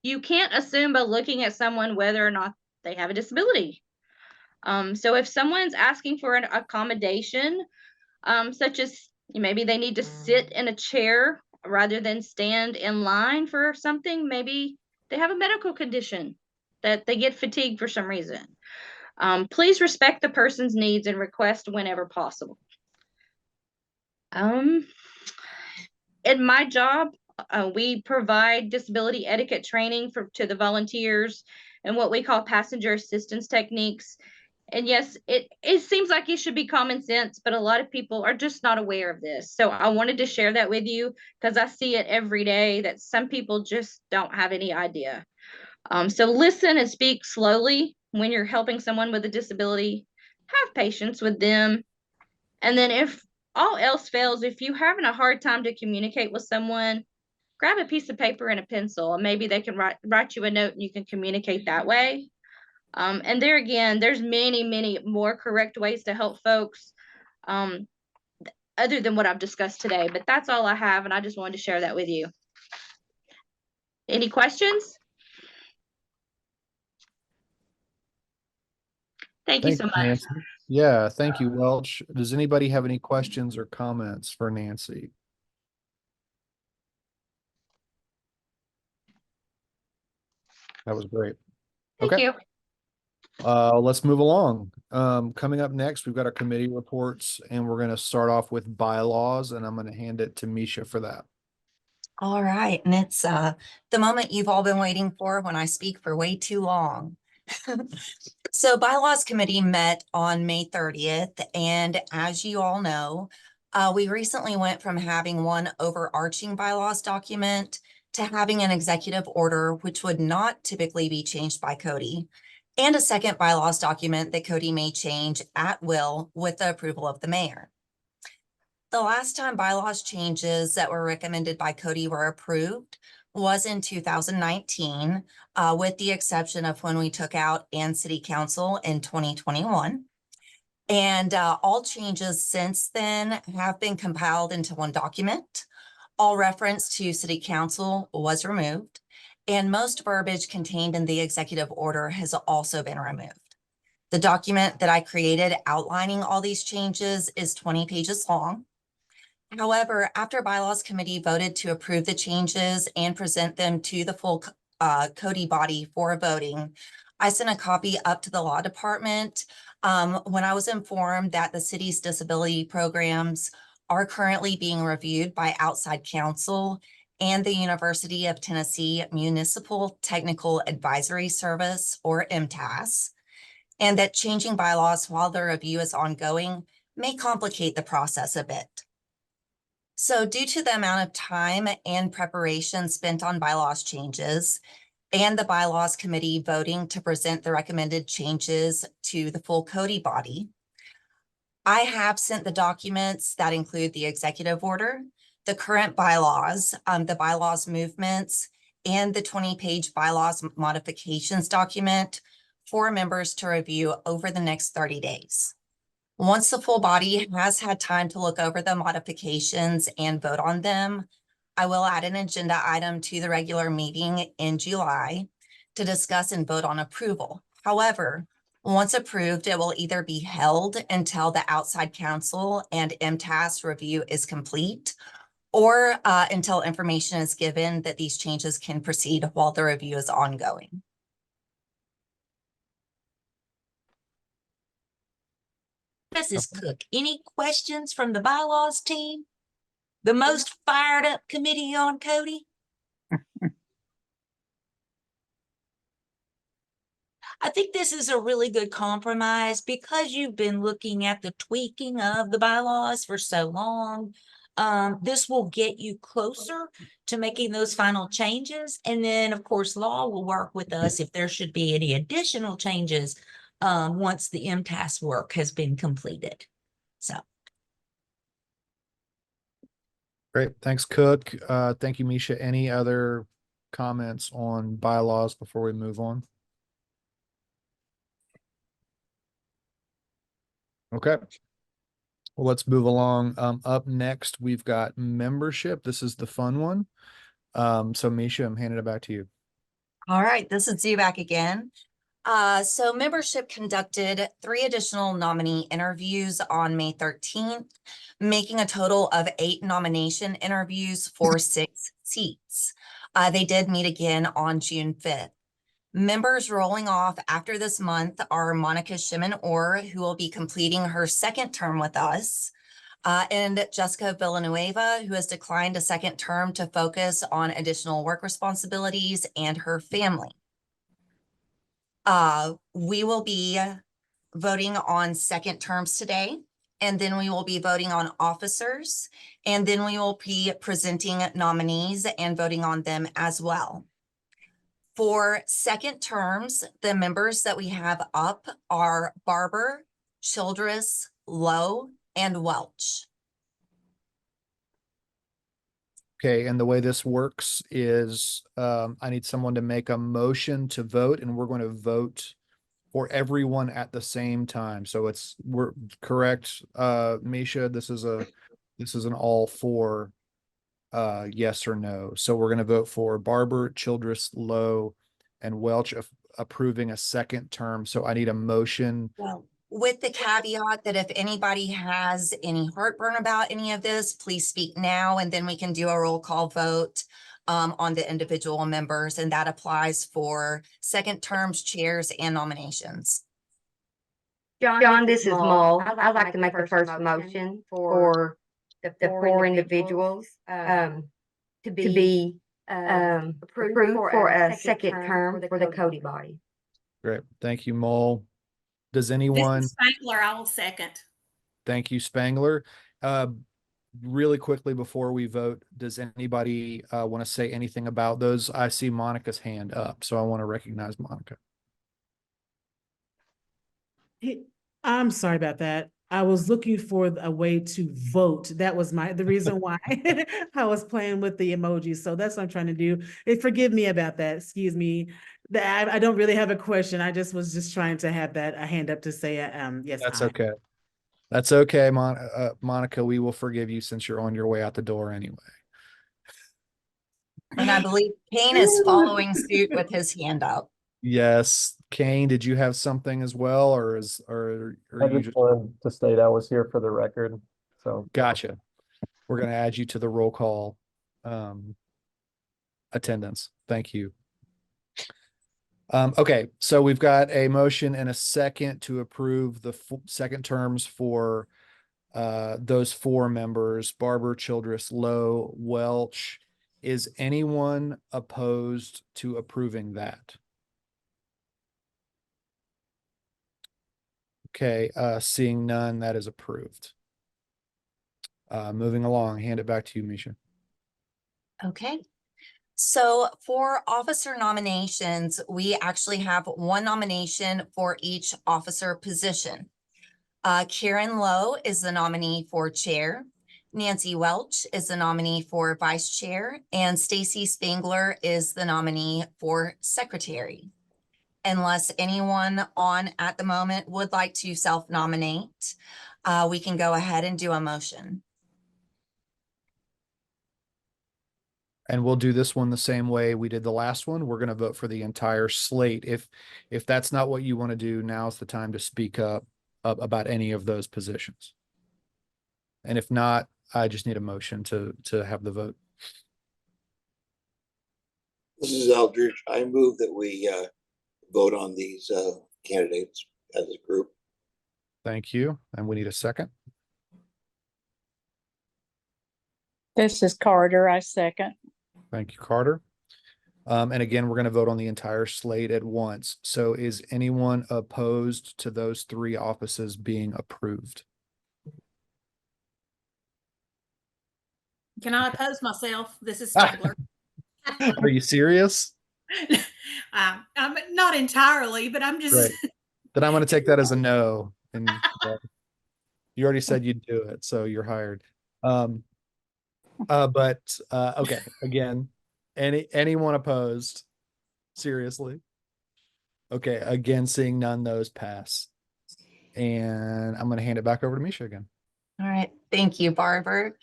You can't assume by looking at someone whether or not they have a disability. So if someone's asking for an accommodation, such as maybe they need to sit in a chair rather than stand in line for something, maybe they have a medical condition that they get fatigued for some reason. Please respect the person's needs and request whenever possible. In my job, we provide disability etiquette training to the volunteers and what we call passenger assistance techniques. And yes, it seems like it should be common sense, but a lot of people are just not aware of this. So I wanted to share that with you because I see it every day that some people just don't have any idea. So listen and speak slowly when you're helping someone with a disability. Have patience with them. And then if all else fails, if you're having a hard time to communicate with someone, grab a piece of paper and a pencil, and maybe they can write you a note and you can communicate that way. And there again, there's many more correct ways to help folks other than what I've discussed today. But that's all I have, and I just wanted to share that with you. Any questions? Thank you so much. Nancy. Yeah, thank you, Welch. Does anybody have any questions or comments for Nancy? That was great. Thank Okay. you. Let's move along. Coming up next, we've got our committee reports, and we're going to start off with bylaws, and I'm going to hand it to Misha for that. All right, and it's the moment you've all been waiting for when I speak for way too long. So Bylaws Committee met on May 30th, and as you all know, we recently went from having one overarching bylaws document to having an executive order, which would not typically be changed by Codi, and a second bylaws document that Codi may change at will with the approval of the mayor. The last time bylaws changes that were recommended by Codi were approved was in 2019, with the exception of when we took out and city council in 2021. And all changes since then have been compiled into one document. All reference to city council was removed, and most verbiage contained in the executive order has also been removed. The document that I created outlining all these changes is 20 pages long. However, after bylaws committee voted to approve the changes and present them to the full Codi body for voting, I sent a copy up to the law department when I was informed that the city's disability programs are currently being reviewed by outside counsel and the University of Tennessee Municipal Technical Advisory Service, or MTAS, and that changing bylaws while the review is ongoing may complicate the process a bit. So due to the amount of time and preparation spent on bylaws changes and the bylaws committee voting to present the recommended changes to the full Codi body, I have sent the documents that include the executive order, the current bylaws, the bylaws movements, and the 20-page bylaws modifications document for members to review over the next 30 days. Once the full body has had time to look over the modifications and vote on them, I will add an agenda item to the regular meeting in July to discuss and vote on approval. However, once approved, it will either be held until the outside counsel and MTAS review is complete, or until information is given that these changes can proceed while the review is ongoing. Mrs. Cook, any questions from the bylaws team? The most fired up committee on Cody? I think this is a really good compromise because you've been looking at the tweaking of the bylaws for so long. This will get you closer to making those final changes. And then, of course, law will work with us if there should be any additional changes once the MTAS work has been completed. So. Great. Thanks, Cook. Thank you, Misha. Any other comments on bylaws before we move on? Okay. Well, let's move along. Up next, we've got membership. This is the fun one. So Misha, I'm handing it back to you. All right, this is you back again. So membership conducted 3 additional nominee interviews on May 13th, making a total of 8 nomination interviews for 6 seats. They did meet again on June 5th. Members rolling off after this month are Monica Shimon-Orr, who will be completing her 2nd term with us, and Jessica Villanueva, who has declined a 2nd term to focus on additional work responsibilities and her family. We will be voting on 2nd terms today, and then we will be voting on officers, and then we will be presenting nominees and voting on them as well. For 2nd terms, the members that we have up are Barber, Childress, Lowe, and Welch. Okay, and the way this works is I need someone to make a motion to vote, and we're going to vote for everyone at the same time. So we're correct, Misha. This is an all for yes or no. So we're going to vote for Barber, Childress, Lowe, and Welch approving a 2nd term. So I need a motion. Well, with the caveat that if anybody has any heartburn about any of this, please speak now, and then we can do a roll call vote on the individual members, and that applies for 2nd terms, chairs, and nominations. John, this is Mull. I'd like to make the first motion for the 4 individuals to be approved for a 2nd term for the Codi body. Great. Thank you, Mole. Does This anyone? is Spangler, I will second. Thank you, Spangler. Really quickly before we vote, does anybody want to say anything about those? I see Monica's hand up, so I want to recognize Monica. I'm sorry about that. I was looking for a way to vote. That was the reason why I was playing with the emojis. So that's what I'm trying to do. Forgive me about that. Excuse me. I don't really have a question. I was just trying to have a hand up to say yes. That's okay. That's okay, Monica. We will forgive you since you're on your way out the door anyway. And I believe Kane is following suit with his hand up. Yes, Kane, did you have something as well, or I just wanted to state I was here for the record. So gotcha. we're going to add you to the roll call attendance. Thank you. Okay, so we've got a motion and a second to approve the second terms for those 4 members, Barber, Childress, Lowe, Welch. Is anyone opposed to approving that? Okay, seeing none, that is approved. Moving along, hand it back to you, Misha. Okay. So for officer nominations, we actually have 1 nomination for each officer position. Karen Lowe is the nominee for chair. Nancy Welch is the nominee for vice chair, and Stacy Spangler is the nominee for secretary. Unless anyone on at the moment would like to self-nominate, we can go ahead and do a motion. And we'll do this one the same way we did the last one. We're going to vote for the entire slate. If that's not what you want to do, now's the time to speak up about any of those positions. And if not, I just need a motion to have the vote. This is Eldridge. I move that we vote on these candidates as a group. Thank you. And we need a second. This is Carter. I second. Thank you, Carter. And again, we're going to vote on the entire slate at once. So is anyone opposed to those 3 offices being approved? Can I oppose myself? This is Spangler. Are you serious? I'm not entirely, but I'm just. Right. Then I'm going to take that as a no. And you already said you'd do it, so you're hired. Okay, again, anyone opposed? Seriously? Okay, again, seeing none, those pass. And I'm going to hand it back over to Misha again. All right, thank you, Barber.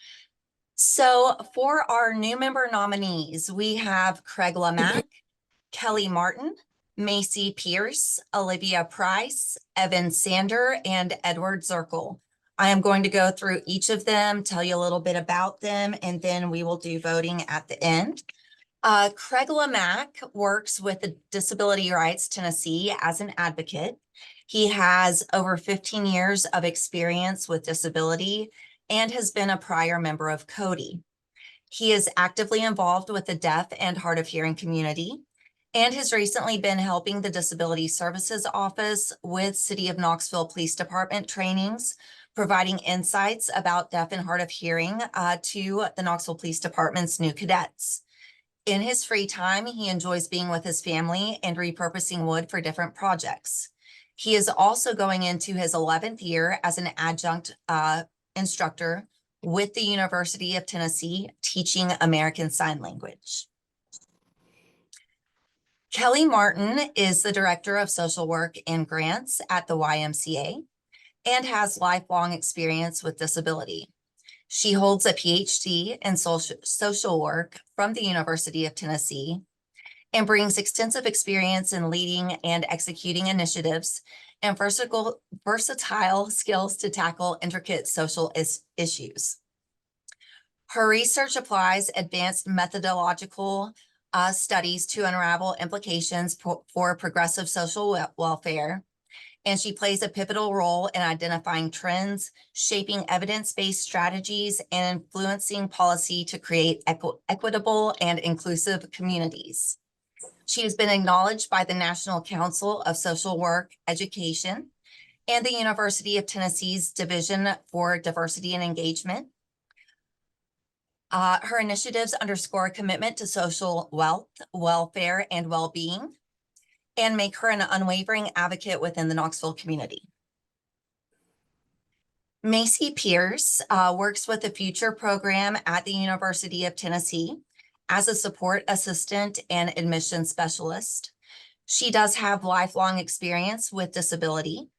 So for our new member nominees, we have Craig Lamack, Kelly Martin, Macy Pierce, Olivia Price, Evan Sander, and Edward Zirkle. I am going to go through each of them, tell you a little bit about them, and then we will do voting at the end. Craig Lamack works with the Disability Rights Tennessee as an advocate. He has over 15 years of experience with disability and has been a prior member of Codi. He is actively involved with the deaf and hard of hearing community and has recently been helping the Disability Services Office with City of Knoxville Police Department trainings, providing insights about deaf and hard of hearing to the Knoxville Police Department's new cadets. In his free time, he enjoys being with his family and repurposing wood for different projects. He is also going into his 11th year as an adjunct instructor with the University of Tennessee, teaching American Sign Language. Kelly Martin is the Director of Social Work and Grants at the YMCA and has lifelong experience with disability. She holds a PhD in social work from the University of Tennessee and brings extensive experience in leading and executing initiatives and versatile skills to tackle intricate social issues. Her research applies advanced methodological studies to unravel implications for progressive social welfare, and she plays a pivotal role in identifying trends, shaping evidence-based strategies, and influencing policy to create equitable and inclusive communities. She has been acknowledged by the National Council of Social Work Education and the University of Tennessee's Division for Diversity and Engagement. Her initiatives underscore a commitment to social welfare, and well-being, and make her an unwavering advocate within the Knoxville community. Macy Pierce works with the Future program at the University of Tennessee as a support assistant and admission specialist. She does have lifelong experience with disability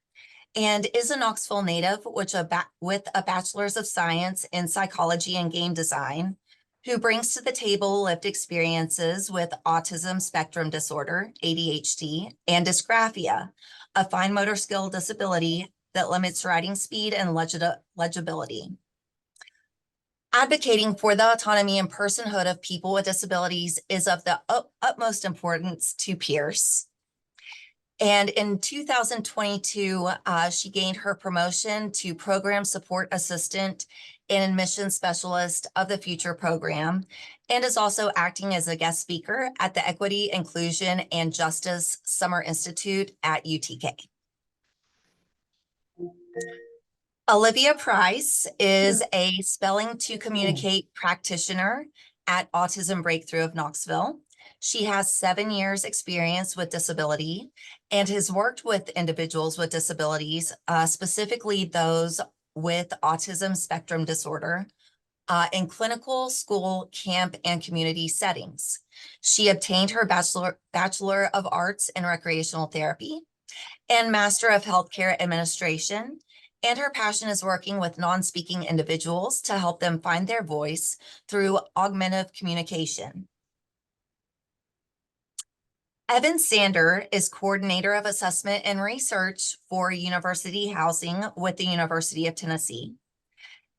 and is a Knoxville native with a bachelor's of science in psychology and game design, who brings to the table lived experiences with autism spectrum disorder, ADHD, and dysgraphia, a fine motor skill disability that limits writing speed and legibility. Advocating for the autonomy and personhood of people with disabilities is of the utmost importance to Pierce. And in 2022, she gained her promotion to Program Support Assistant and Admission Specialist of the Future program, and is also acting as a guest speaker at the Equity, Inclusion, and Justice Summer Institute at UTK. Olivia Price is a spelling to communicate practitioner at Autism Breakthrough of Knoxville. She has 7 years experience with disability and has worked with individuals with disabilities, specifically those with autism spectrum disorder, in clinical, school, camp, and community settings. She obtained her Bachelor of Arts in Recreational Therapy and Master of Healthcare Administration, and her passion is working with non-speaking individuals to help them find their voice through augmentative communication. Evan Sander is Coordinator of Assessment and Research for University Housing with the University of Tennessee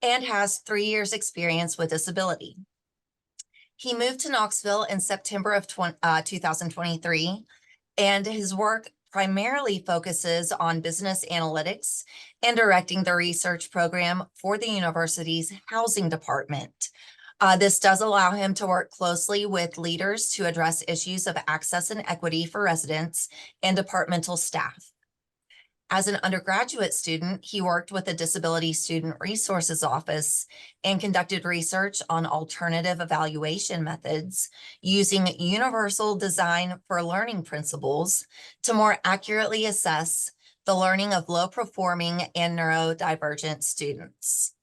and has 3 years experience with disability. He moved to Knoxville in September of 2023, and his work primarily focuses on business analytics and directing the research program for the university's housing department. This does allow him to work closely with leaders to address issues of access and equity for residents and departmental staff. As an undergraduate student, he worked with the Disability Student Resources Office and conducted research on alternative evaluation methods using universal design for learning principles to more accurately assess the learning of low-performing and neurodivergent students.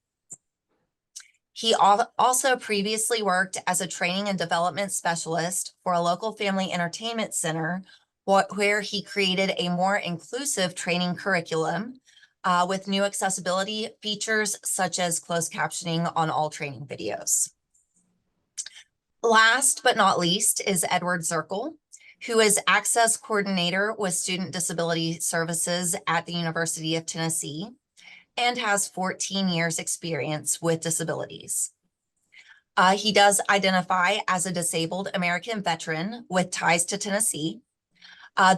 He also previously worked as a training and development specialist for a local family entertainment center where he created a more inclusive training curriculum with new accessibility features such as closed captioning on all training videos. Last but not least is Edward Zirkle, who is Access Coordinator with Student Disability Services at the University of Tennessee and has 14 years experience with disabilities. He does identify as a disabled American veteran with ties to Tennessee.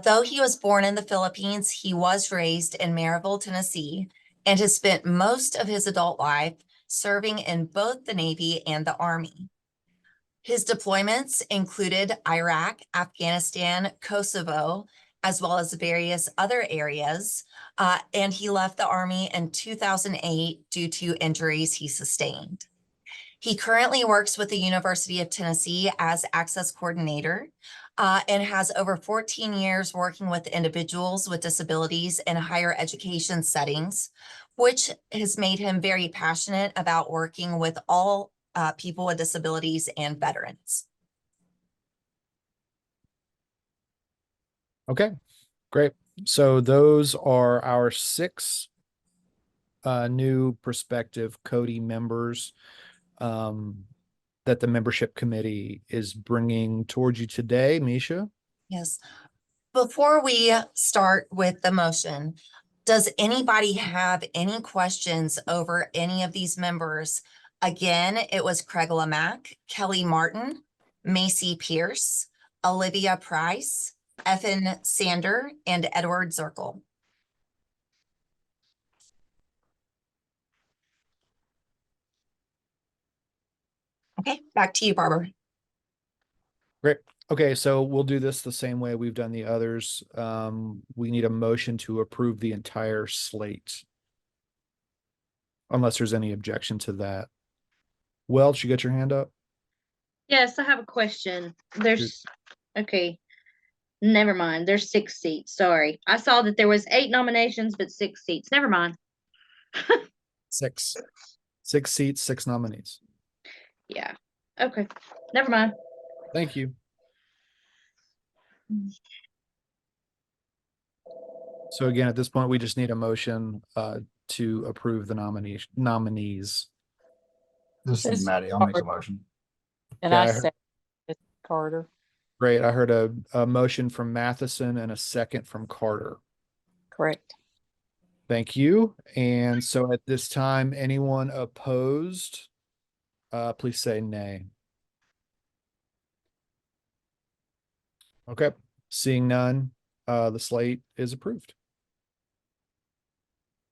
Though he was born in the Philippines, he was raised in Maryville, Tennessee, and has spent most of his adult life serving in both the Navy and the Army. His deployments included Iraq, Afghanistan, Kosovo, as well as various other areas, and he left the Army in 2008 due to injuries he sustained. He currently works with the University of Tennessee as Access Coordinator and has over 14 years working with individuals with disabilities in higher education settings, which has made him very passionate about working with all people with disabilities and veterans. Okay, great. So those are our 6 new prospective Codi members that the membership committee is bringing towards you today. Misha? Yes. Before we start with the motion, does anybody have any questions over any of these members? Again, it was Craig Lamack, Kelly Martin, Macy Pierce, Olivia Price, Evan Sander, and Edward Zirkle. Okay, back to you, Barbara. Great. Okay, so we'll do this the same way we've done the others. We need a motion to approve the entire slate. Unless there's any objection to that. Welch, you got your hand up? Yes, I have a question. Okay, never mind. There's 6 seats. Sorry. I saw that there was 8 nominations, but 6 seats. Never mind. 6. 6 seats, 6 nominees. Yeah. Okay. Never mind. Thank you. So again, at this point, we just need a motion to approve the nominees. This is Maddie. I'll make a motion. And Okay, I said Carter. Great. I heard a motion from Matheson and a second from Carter. Correct. Thank you. And so at this time, anyone opposed please say nay. Okay, seeing none, the slate is approved.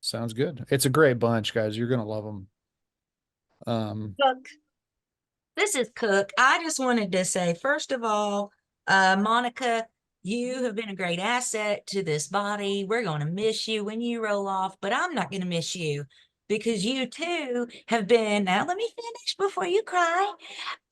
Sounds good. It's a great bunch, guys. You're gonna love them. Cook. This is Cook. I just wanted to say, first of all, Monica, you have been a great asset to this body. We're going to miss you when you roll off, but I'm not going to miss you because you too have been. Now, let me finish before you cry.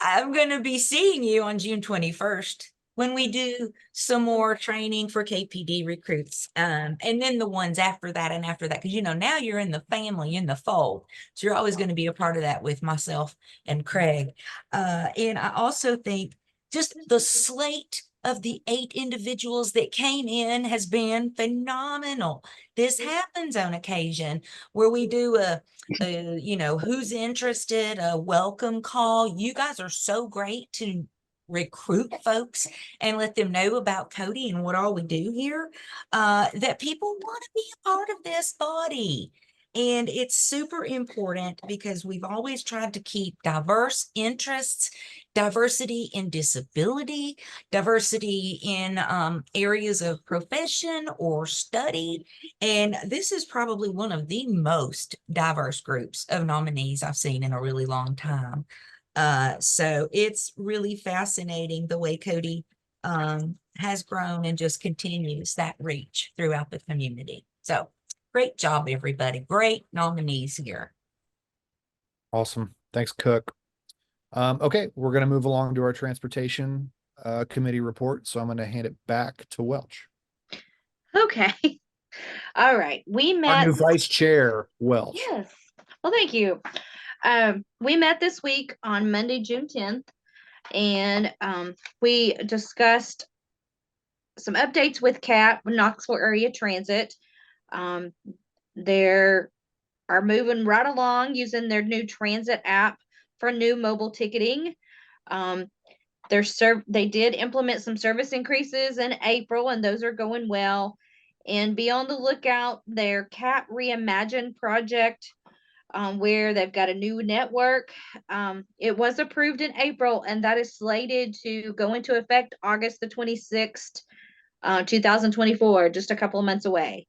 I'm going to be seeing you on June 21st when we do some more training for KPD recruits. And then the ones after that and after that, because now you're in the family, in the fold. So you're always going to be a part of that with myself and Craig. And I also think just the slate of the 8 individuals that came in has been phenomenal. This happens on occasion where we do a who's interested, a welcome call. You guys are so great to recruit folks and let them know about Codi and what all we do here, that people want to be a part of this body. And it's super important because we've always tried to keep diverse interests, diversity in disability, diversity in areas of profession or study. And this is probably one of the most diverse groups of nominees I've seen in a really long time. So it's really fascinating the way Codi has grown and just continues that reach throughout the community. So great job, everybody. Great nominees here. Awesome. Thanks, Cook. Okay, we're going to move along to our transportation committee report. So I'm going to hand it back to Welch. Okay. All right. We Our met. new vice chair, Welch. Yes. Well, thank you. We met this week on Monday, June 10th, and we discussed some updates with CAT, Knoxville Area Transit. They are moving right along using their new transit app for new mobile ticketing. They did implement some service increases in April, and those are going well. And be on the lookout, their CAT Reimagine project, where they've got a new network. It was approved in April, and that is slated to go into effect August the 26th, 2024, just a couple of months away.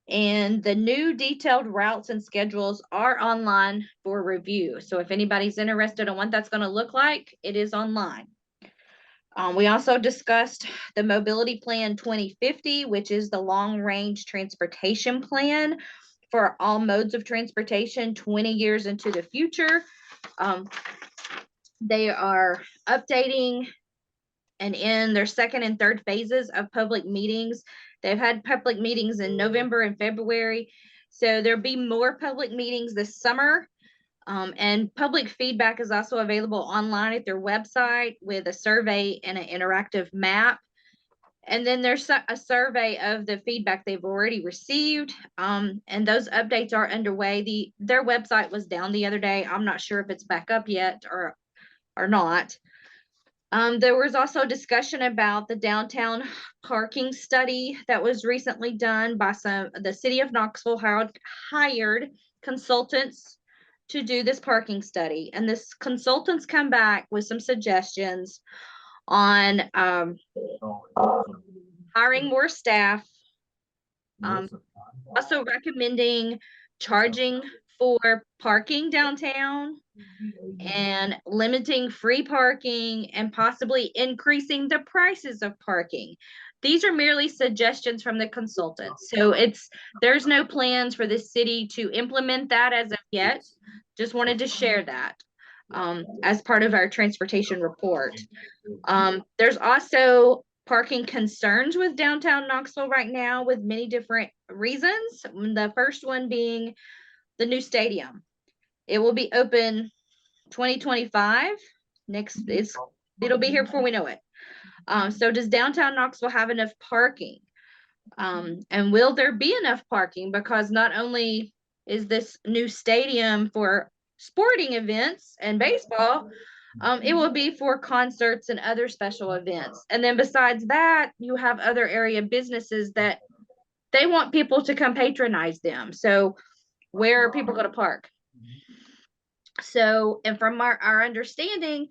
And the new detailed routes and schedules are online for review. So if anybody's interested in what that's going to look like, it is online. We also discussed the Mobility Plan 2050, which is the long-range transportation plan for all modes of transportation 20 years into the future. They are updating and in their second and third phases of public meetings. They've had public meetings in November and February. So there'll be more public meetings this summer. And public feedback is also available online at their website with a survey and an interactive map. And then there's a survey of the feedback they've already received. And those updates are underway. Their website was down the other day. I'm not sure if it's back up yet or not. There was also discussion about the downtown parking study that was recently done by the city of Knoxville hired consultants to do this parking study. And this consultants come back with some suggestions on hiring more staff, also recommending charging for parking downtown and limiting free parking and possibly increasing the prices of parking. These are merely suggestions from the consultants. So there's no plans for the city to implement that as of yet. Just wanted to share that as part of our transportation report. There's also parking concerns with downtown Knoxville right now with many different reasons. The first one being the new stadium. It will be open 2025. It'll be here before we know it. So does downtown Knoxville have enough parking? And will there be enough parking? Because not only is this new stadium for sporting events and baseball, it will be for concerts and other special events. And then besides that, you have other area businesses that they want people to come patronize them. So where are people going to park? So, and from our understanding,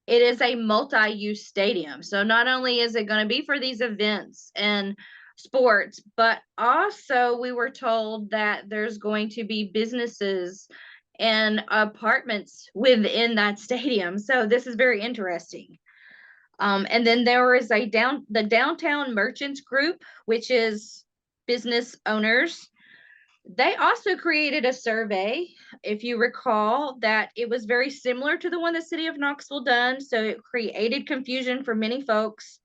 it is a multi-use stadium. So not only is it going to be for these events and sports, but also we were told that there's going to be businesses and apartments within that stadium. So this is very interesting. And then there is the Downtown Merchants Group, which is business owners. They also created a survey, if you recall, that it was very similar to the one the city of Knoxville done. So it created confusion for many folks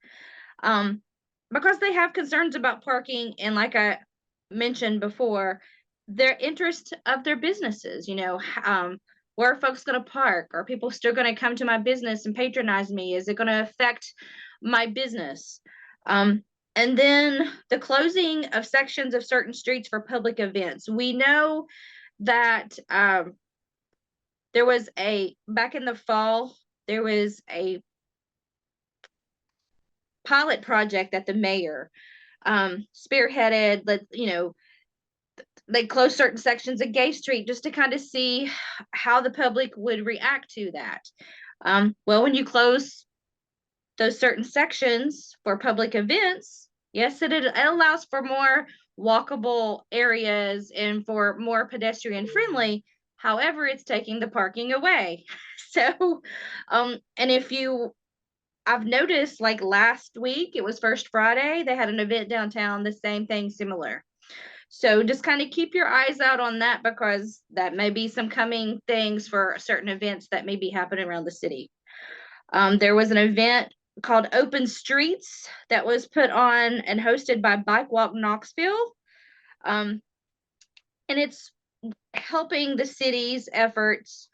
because they have concerns about parking. And like I mentioned before, their interest of their businesses, where are folks going to park? Are people still going to come to my business and patronize me? Is it going to affect my business? And then the closing of sections of certain streets for public events. We know that there was back in the fall, there was a pilot project that the mayor spearheaded. They closed certain sections of Gay Street just to kind of see how the public would react to that. Well, when you close those certain sections for public events, yes, it allows for more walkable areas and for more pedestrian friendly. However, it's taking the parking away. So, and I've noticed like last week, it was First Friday, they had an event downtown, the same thing, similar. So just kind of keep your eyes out on that because that may be some coming things for certain events that may be happening around the city. There was an event called Open Streets that was put on and hosted by Bike Walk Knoxville. And it's helping the city's efforts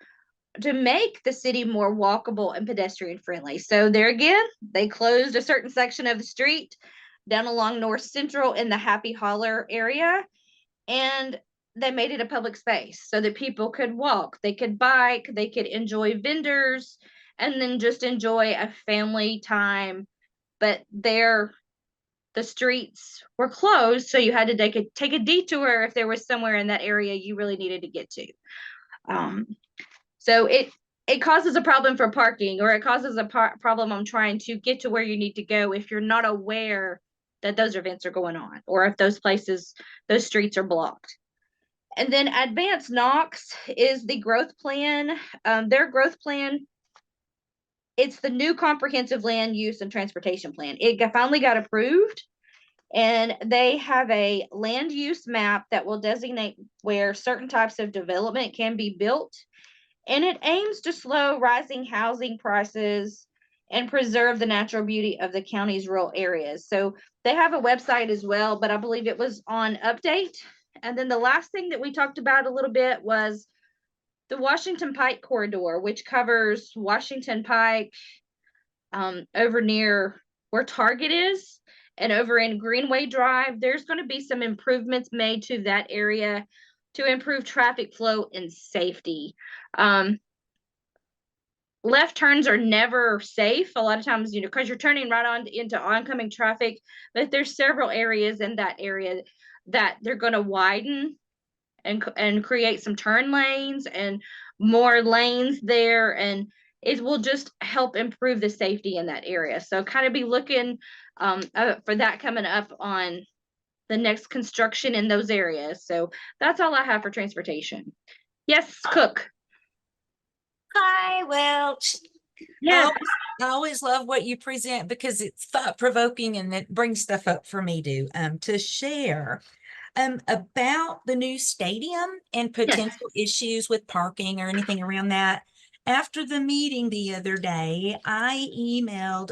to make the city more walkable and pedestrian friendly. So there again, they closed a certain section of the street down along North Central in the Happy Holler area, and they made it a public space so that people could walk, they could bike, they could enjoy vendors, and then just enjoy a family time. But the streets were closed, so you had to take a detour if there was somewhere in that area you really needed to get to. So it causes a problem for parking, or it causes a problem on trying to get to where you need to go if you're not aware that those events are going on, or if those streets are blocked. And then Advance Knox is the growth plan. Their growth plan, it's the new comprehensive land use and transportation plan. It finally got approved, and they have a land use map that will designate where certain types of development can be built. And it aims to slow rising housing prices and preserve the natural beauty of the county's rural areas. So they have a website as well, but I believe it was on update. And then the last thing that we talked about a little bit was the Washington Pike corridor, which covers Washington Pike over near where Target is and over in Greenway Drive. There's going to be some improvements made to that area to improve traffic flow and safety. Left turns are never safe a lot of times, because you're turning right on into oncoming traffic, but there's several areas in that area that they're going to widen and create some turn lanes and more lanes there, and it will just help improve the safety in that area. So kind of be looking for that coming up on the next construction in those areas. So that's all I have for transportation. Yes, Cook. Hi, well, Yeah. I always love what you present because it's thought provoking and it brings stuff up for me to share. About the new stadium and potential issues with parking or anything around that. After the meeting the other day, I emailed,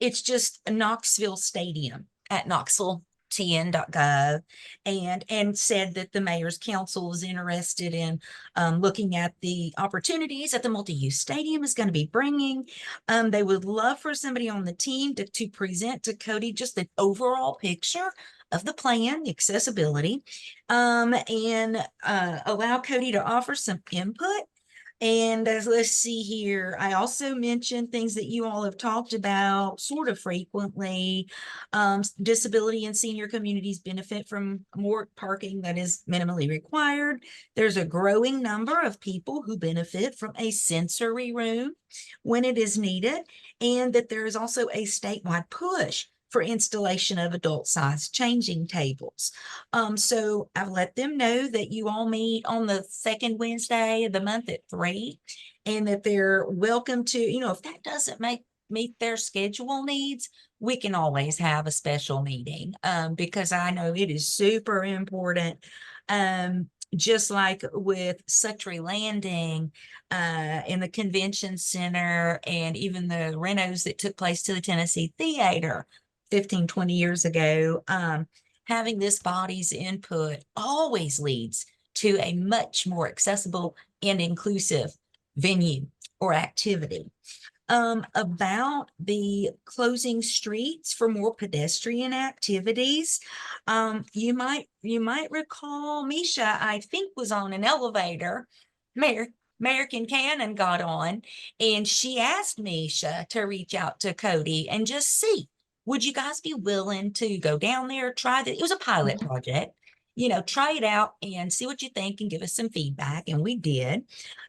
it's just Knoxville Stadium at knoxvilletn.gov and said that the mayor's council was interested in looking at the opportunities that the multi-use stadium is going to be bringing. They would love for somebody on the team to present to Codi just an overall picture of the plan, the accessibility, and allow Codi to offer some input. And let's see here. I also mentioned things that you all have talked about sort of frequently. Disability and senior communities benefit from more parking that is minimally required. There's a growing number of people who benefit from a sensory room when it is needed, and that there is also a statewide push for installation of adult-sized changing tables. So I've let them know that you all meet on the second Wednesday of the month at 3, and that they're welcome to, if that doesn't meet their schedule needs, we can always have a special meeting, because I know it is super important. Just like with Suttree Landing, in the convention center, and even the renos that took place to the Tennessee Theater 15, 20 years ago, having this body's input always leads to a much more accessible and inclusive venue or activity. About the closing streets for more pedestrian activities, you might recall Misha, I think, was on an elevator. American Cannon got on, and she asked Misha to reach out to Codi and just see, would you guys be willing to go down there, try that? It was a pilot project, try it out and see what you think and give us some feedback. And we did.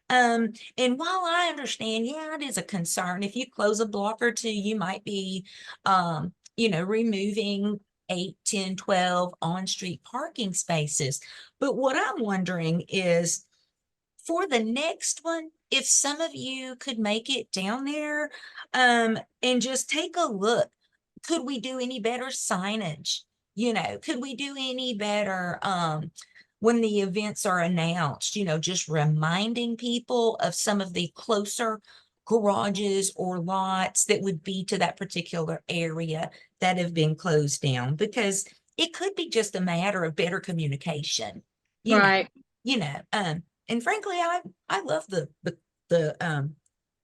And while I understand, yeah, it is a concern. If you close a block or two, you might be, removing 8, 10, 12 on-street parking spaces. But what I'm wondering is, for the next one, if some of you could make it down there, and just take a look, could we do any better signage? Could we do any better, when the events are announced, just reminding people of some of the closer garages or lots that would be to that particular area that have been closed down, because it could be just a matter of better communication. Right. And frankly, I love the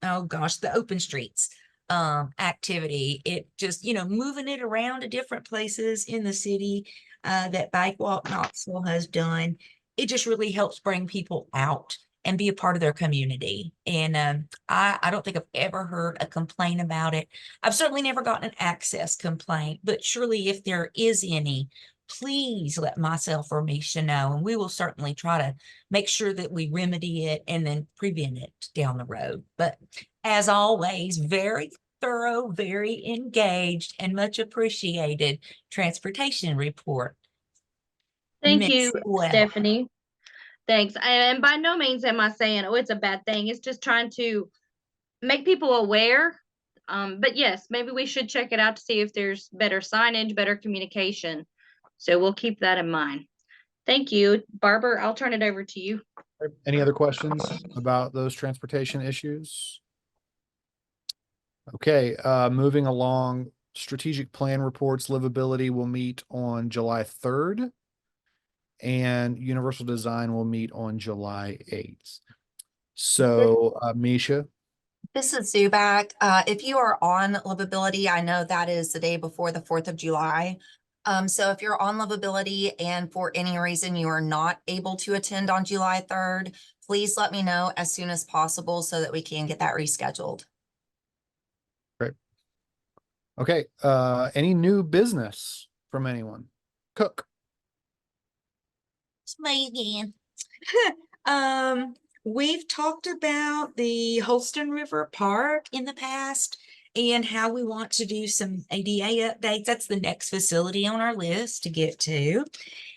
oh gosh, the open streets activity. It just, moving it around to different places in the city, that Bike Walk Knoxville has done. It just really helps bring people out and be a part of their community. And I don't think I've ever heard a complaint about it. I've certainly never gotten an access complaint, but surely if there is any, please let myself or Misha know, and we will certainly try to make sure that we remedy it and then prevent it down the road. But as always, very thorough, very engaged, and much appreciated transportation report. Thank Miss you, Well. Stephanie. Thanks. And by no means am I saying, oh, it's a bad thing. It's just trying to make people aware. But yes, maybe we should check it out to see if there's better signage, better communication. So we'll keep that in mind. Thank you. Barbara, I'll turn it over to you. Any other questions about those transportation issues? Okay, moving along, strategic plan reports, livability will meet on July 3rd. And universal design will meet on July 8th. So, Misha. This is Zubak. If you are on livability, I know that is the day before the 4th of July. So if you're on livability and for any reason you are not able to attend on July 3rd, please let me know as soon as possible so that we can get that rescheduled. Great. Okay, any new business from anyone? Cook. It's me again. We've talked about the Holston River Park in the past and how we want to do some ADA updates. That's the next facility on our list to get to.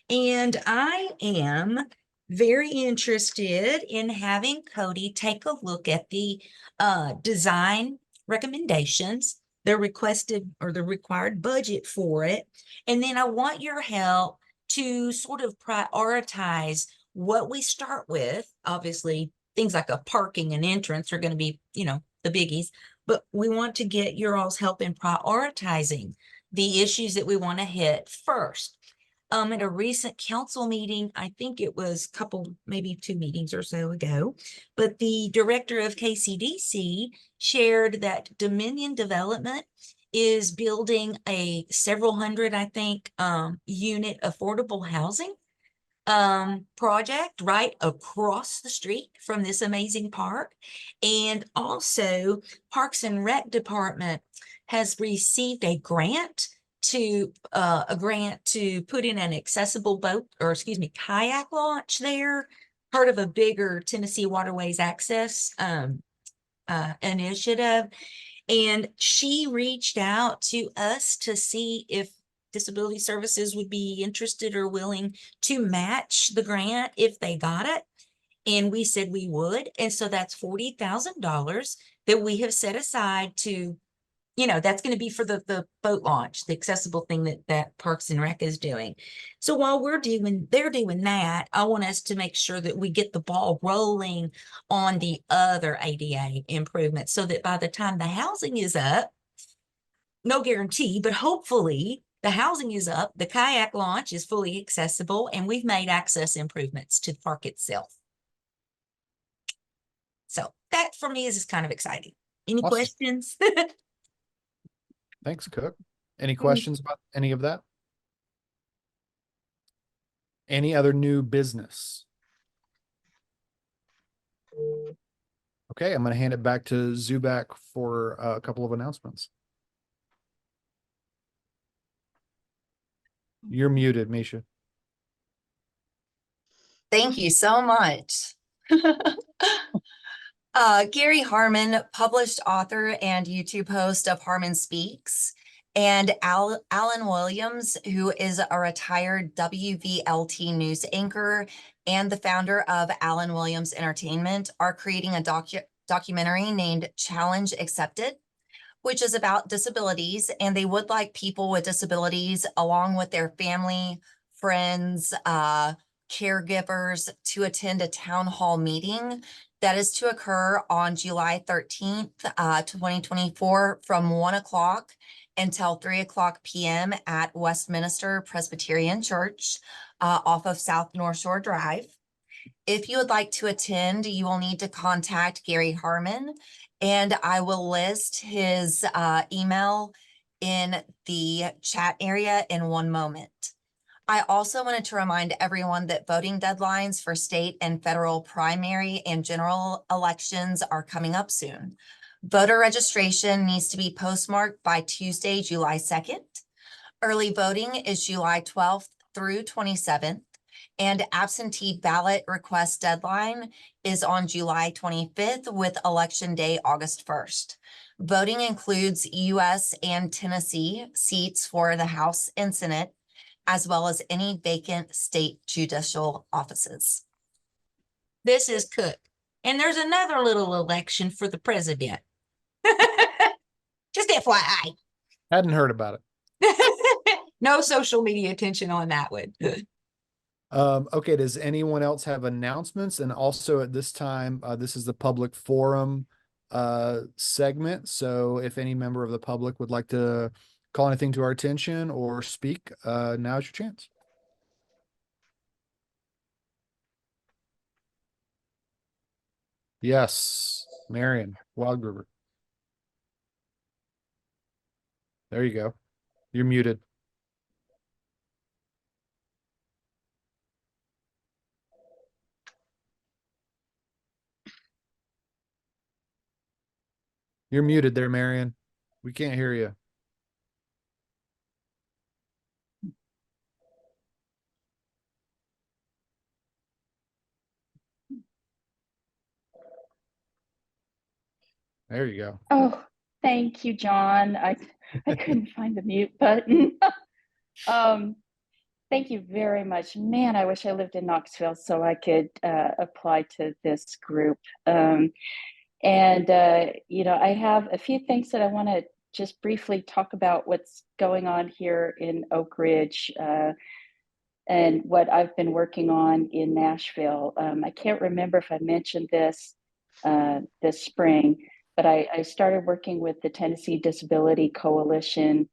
And I am very interested in having Codi take a look at the design recommendations, the requested or the required budget for it. And then I want your help to sort of prioritize what we start with. Obviously, things like a parking and entrance are going to be, the biggies, but we want to get your all's help in prioritizing the issues that we want to hit first. At a recent council meeting, I think it was maybe 2 meetings or so ago, but the director of KCDC shared that Dominion Development is building a several hundred, I think, unit affordable housing project right across the street from this amazing park. And also Parks and Rec Department has received a grant to put in an accessible boat, or excuse me, kayak launch there, part of a bigger Tennessee Waterways Access initiative. And she reached out to us to see if Disability Services would be interested or willing to match the grant if they got it. And we said we would. And so that's $40,000 that we have set aside to, that's going to be for the boat launch, the accessible thing that Parks and Rec is doing. So while they're doing that, I want us to make sure that we get the ball rolling on the other ADA improvements so that by the time the housing is up, no guarantee, but hopefully the housing is up, the kayak launch is fully accessible, and we've made access improvements to the park itself. So that for me is kind of exciting. Any Awesome. questions? Thanks, Cook. Any questions about any of that? Any other new business? Okay, I'm going to hand it back to Zubak for a couple of announcements. You're muted, Misha. Thank you so much. Gary Harmon, published author and YouTube host of Harmon Speaks, and Alan Williams, who is a retired WVLT news anchor and the founder of Alan Williams Entertainment, are creating a documentary named Challenge Accepted, which is about disabilities, and they would like people with disabilities, along with their family, friends, caregivers, to attend a town hall meeting that is to occur on July 13th, 2024 from 1 o'clock until 3 o'clock p.m. at Westminster Presbyterian Church off of South North Shore Drive. If you would like to attend, you will need to contact Gary Harmon, and I will list his email in the chat area in one moment. I also wanted to remind everyone that voting deadlines for state and federal primary and general elections are coming up soon. Voter registration needs to be postmarked by Tuesday, July 2nd. Early voting is July 12th through 27th. And absentee ballot request deadline is on July 25th with Election Day, August 1st. Voting includes U.S. and Tennessee seats for the House and Senate, as well as any vacant state judicial offices. This is Cook. And there's another little election for the president. Just FYI. Hadn't heard about it. No social media attention on that one. Okay, does anyone else have announcements? And also at this time, this is the public forum segment. So if any member of the public would like to call anything to our attention or speak, now's your chance. Yes, Marion Wildgruber. There you go. You're muted. You're muted there, Marion. We can't hear you. There you go. Oh, thank you, John. I couldn't find the mute button. Thank you very much. Man, I wish I lived in Knoxville so I could apply to this group. I have a few things that I want to just briefly talk about what's going on here in Oak Ridge and what I've been working on in Nashville. I can't remember if I mentioned this this spring, but I started working with the Tennessee Disability Coalition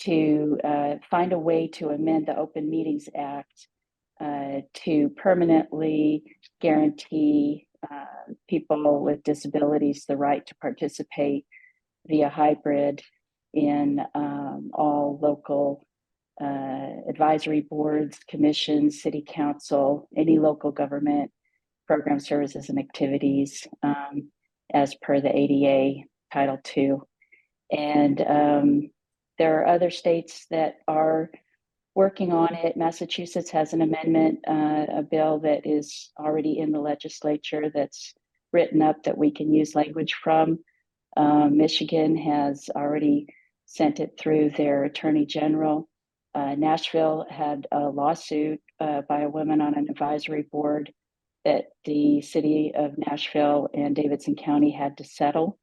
to find a way to amend the Open Meetings Act to permanently guarantee people with disabilities the right to participate via hybrid in all local advisory boards, commissions, city council, any local government program services and activities as per the ADA Title II. And there are other states that are working on it. Massachusetts has an amendment, a bill that is already in the legislature that's written up that we can use language from. Michigan has already sent it through their attorney general. Nashville had a lawsuit by a woman on an advisory board that the city of Nashville and Davidson County had to settle,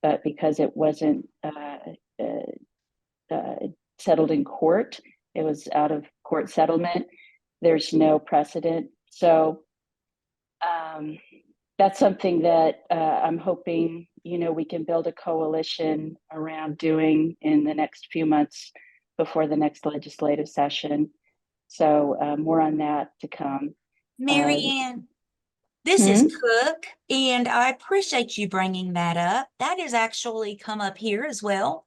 but because it wasn't settled in court, it was out of court settlement, there's no precedent. So that's something that I'm hoping, we can build a coalition around doing in the next few months before the next legislative session. So more on that to come. Mary Ann, this is Cook, and I appreciate you bringing that up. That has actually come up here as well.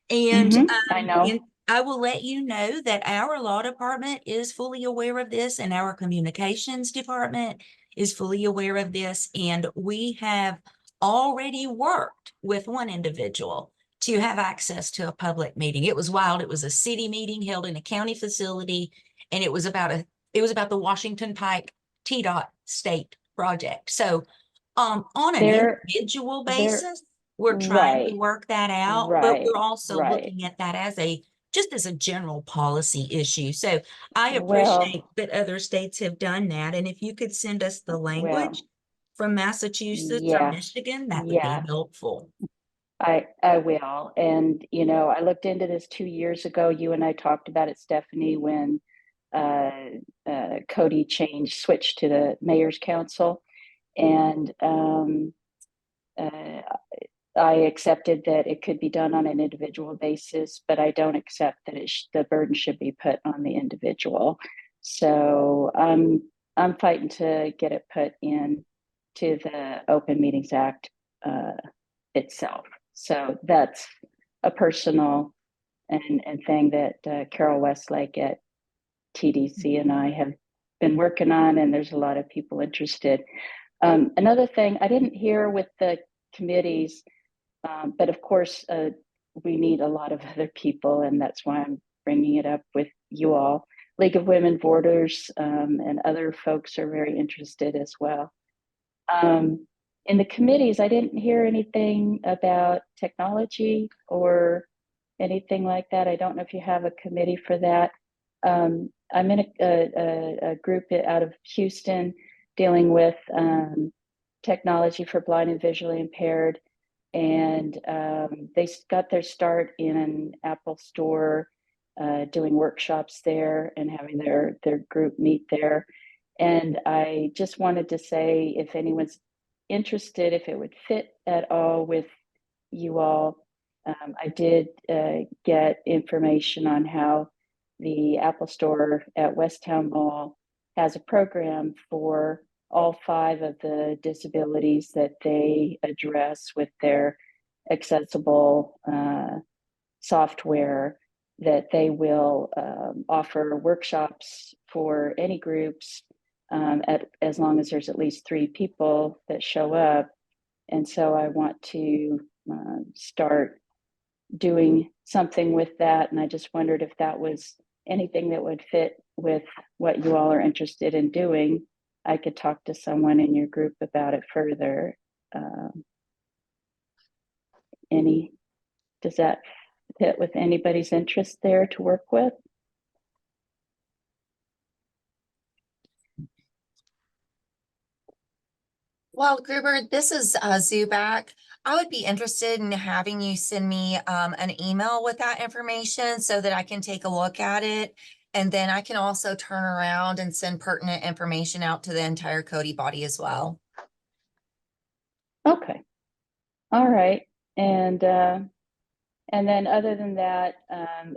And I know. and I will let you know that our law department is fully aware of this, and our communications department is fully aware of this. And we have already worked with one individual to have access to a public meeting. It was wild. It was a city meeting held in a county facility, and it was about the Washington Pike TDOT state project. So on an individual basis, we're trying to work that out, but we're also looking at that as just as a general policy issue. So I appreciate that other states have done that. And if you could send us the language from Massachusetts or Michigan, that would be helpful. I will. And, I looked into this 2 years ago. You and I talked about it, Stephanie, when Codi switched to the mayor's council. And I accepted that it could be done on an individual basis, but I don't accept that the burden should be put on the individual. So I'm fighting to get it put in to the Open Meetings Act itself. So that's a personal and thing that Carol Westlake at TDC and I have been working on, and there's a lot of people interested. Another thing I didn't hear with the committees, but of course, we need a lot of other people, and that's why I'm bringing it up with you all. League of Women Voters and other folks are very interested as well. In the committees, I didn't hear anything about technology or anything like that. I don't know if you have a committee for that. I'm in a group out of Houston dealing with technology for blind and visually impaired. And they got their start in an Apple store, doing workshops there and having their group meet there. And I just wanted to say, if anyone's interested, if it would fit at all with you all, I did get information on how the Apple store at Westtown Mall has a program for all 5 of the disabilities that they address with their accessible software, that they will offer workshops for any groups as long as there's at least 3 people that show up. And so I want to start doing something with that. And I just wondered if that was anything that would fit with what you all are interested in doing. I could talk to someone in your group about it further. Does that fit with anybody's interest there to work with? Well, Gruber, this is Zubak. I would be interested in having you send me an email with that information so that I can take a look at it. And then I can also turn around and send pertinent information out to the entire Codi body as well. Okay. All right. And then other than that,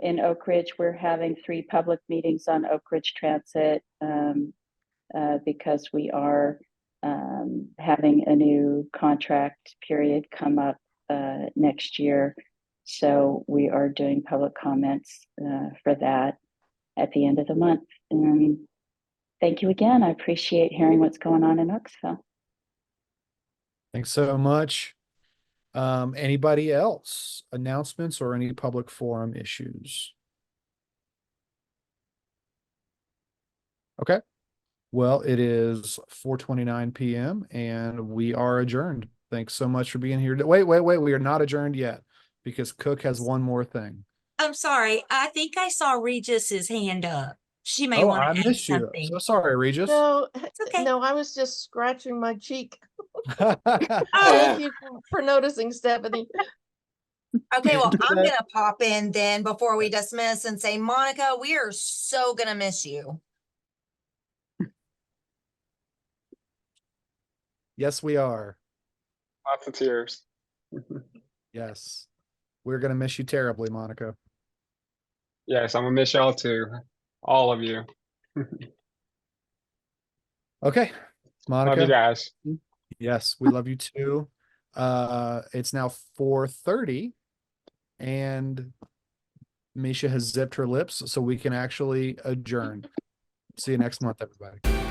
in Oak Ridge, we're having 3 public meetings on Oak Ridge Transit because we are having a new contract period come up next year. So we are doing public comments for that. at the end of the month. And thank you again. I appreciate hearing what's going on in Oaksville. Thanks so much. Anybody else? Announcements or any public forum issues? Okay. Well, it is 4:29 p.m. and we are adjourned. Thanks so much for being here. Wait. We are not adjourned yet because Cook has one more thing. I'm sorry. I think I saw Regis's hand up. She may Oh, want I to add missed you. something. So sorry, Regis. No, okay. no, I was just scratching my cheek. Oh, Thank you for noticing, Stephanie. Okay, well, I'm gonna pop in then before we dismiss and say, Monica, we are so gonna miss you. Yes, we are. Lots of tears. Yes. We're going to miss you terribly, Monica. Yes, I'm gonna miss y'all too. All of you. Okay. Monica. Love you guys. Yes, we love you too. It's now 4:30 and Misha has zipped her lips so we can actually adjourn. See you next month, everybody.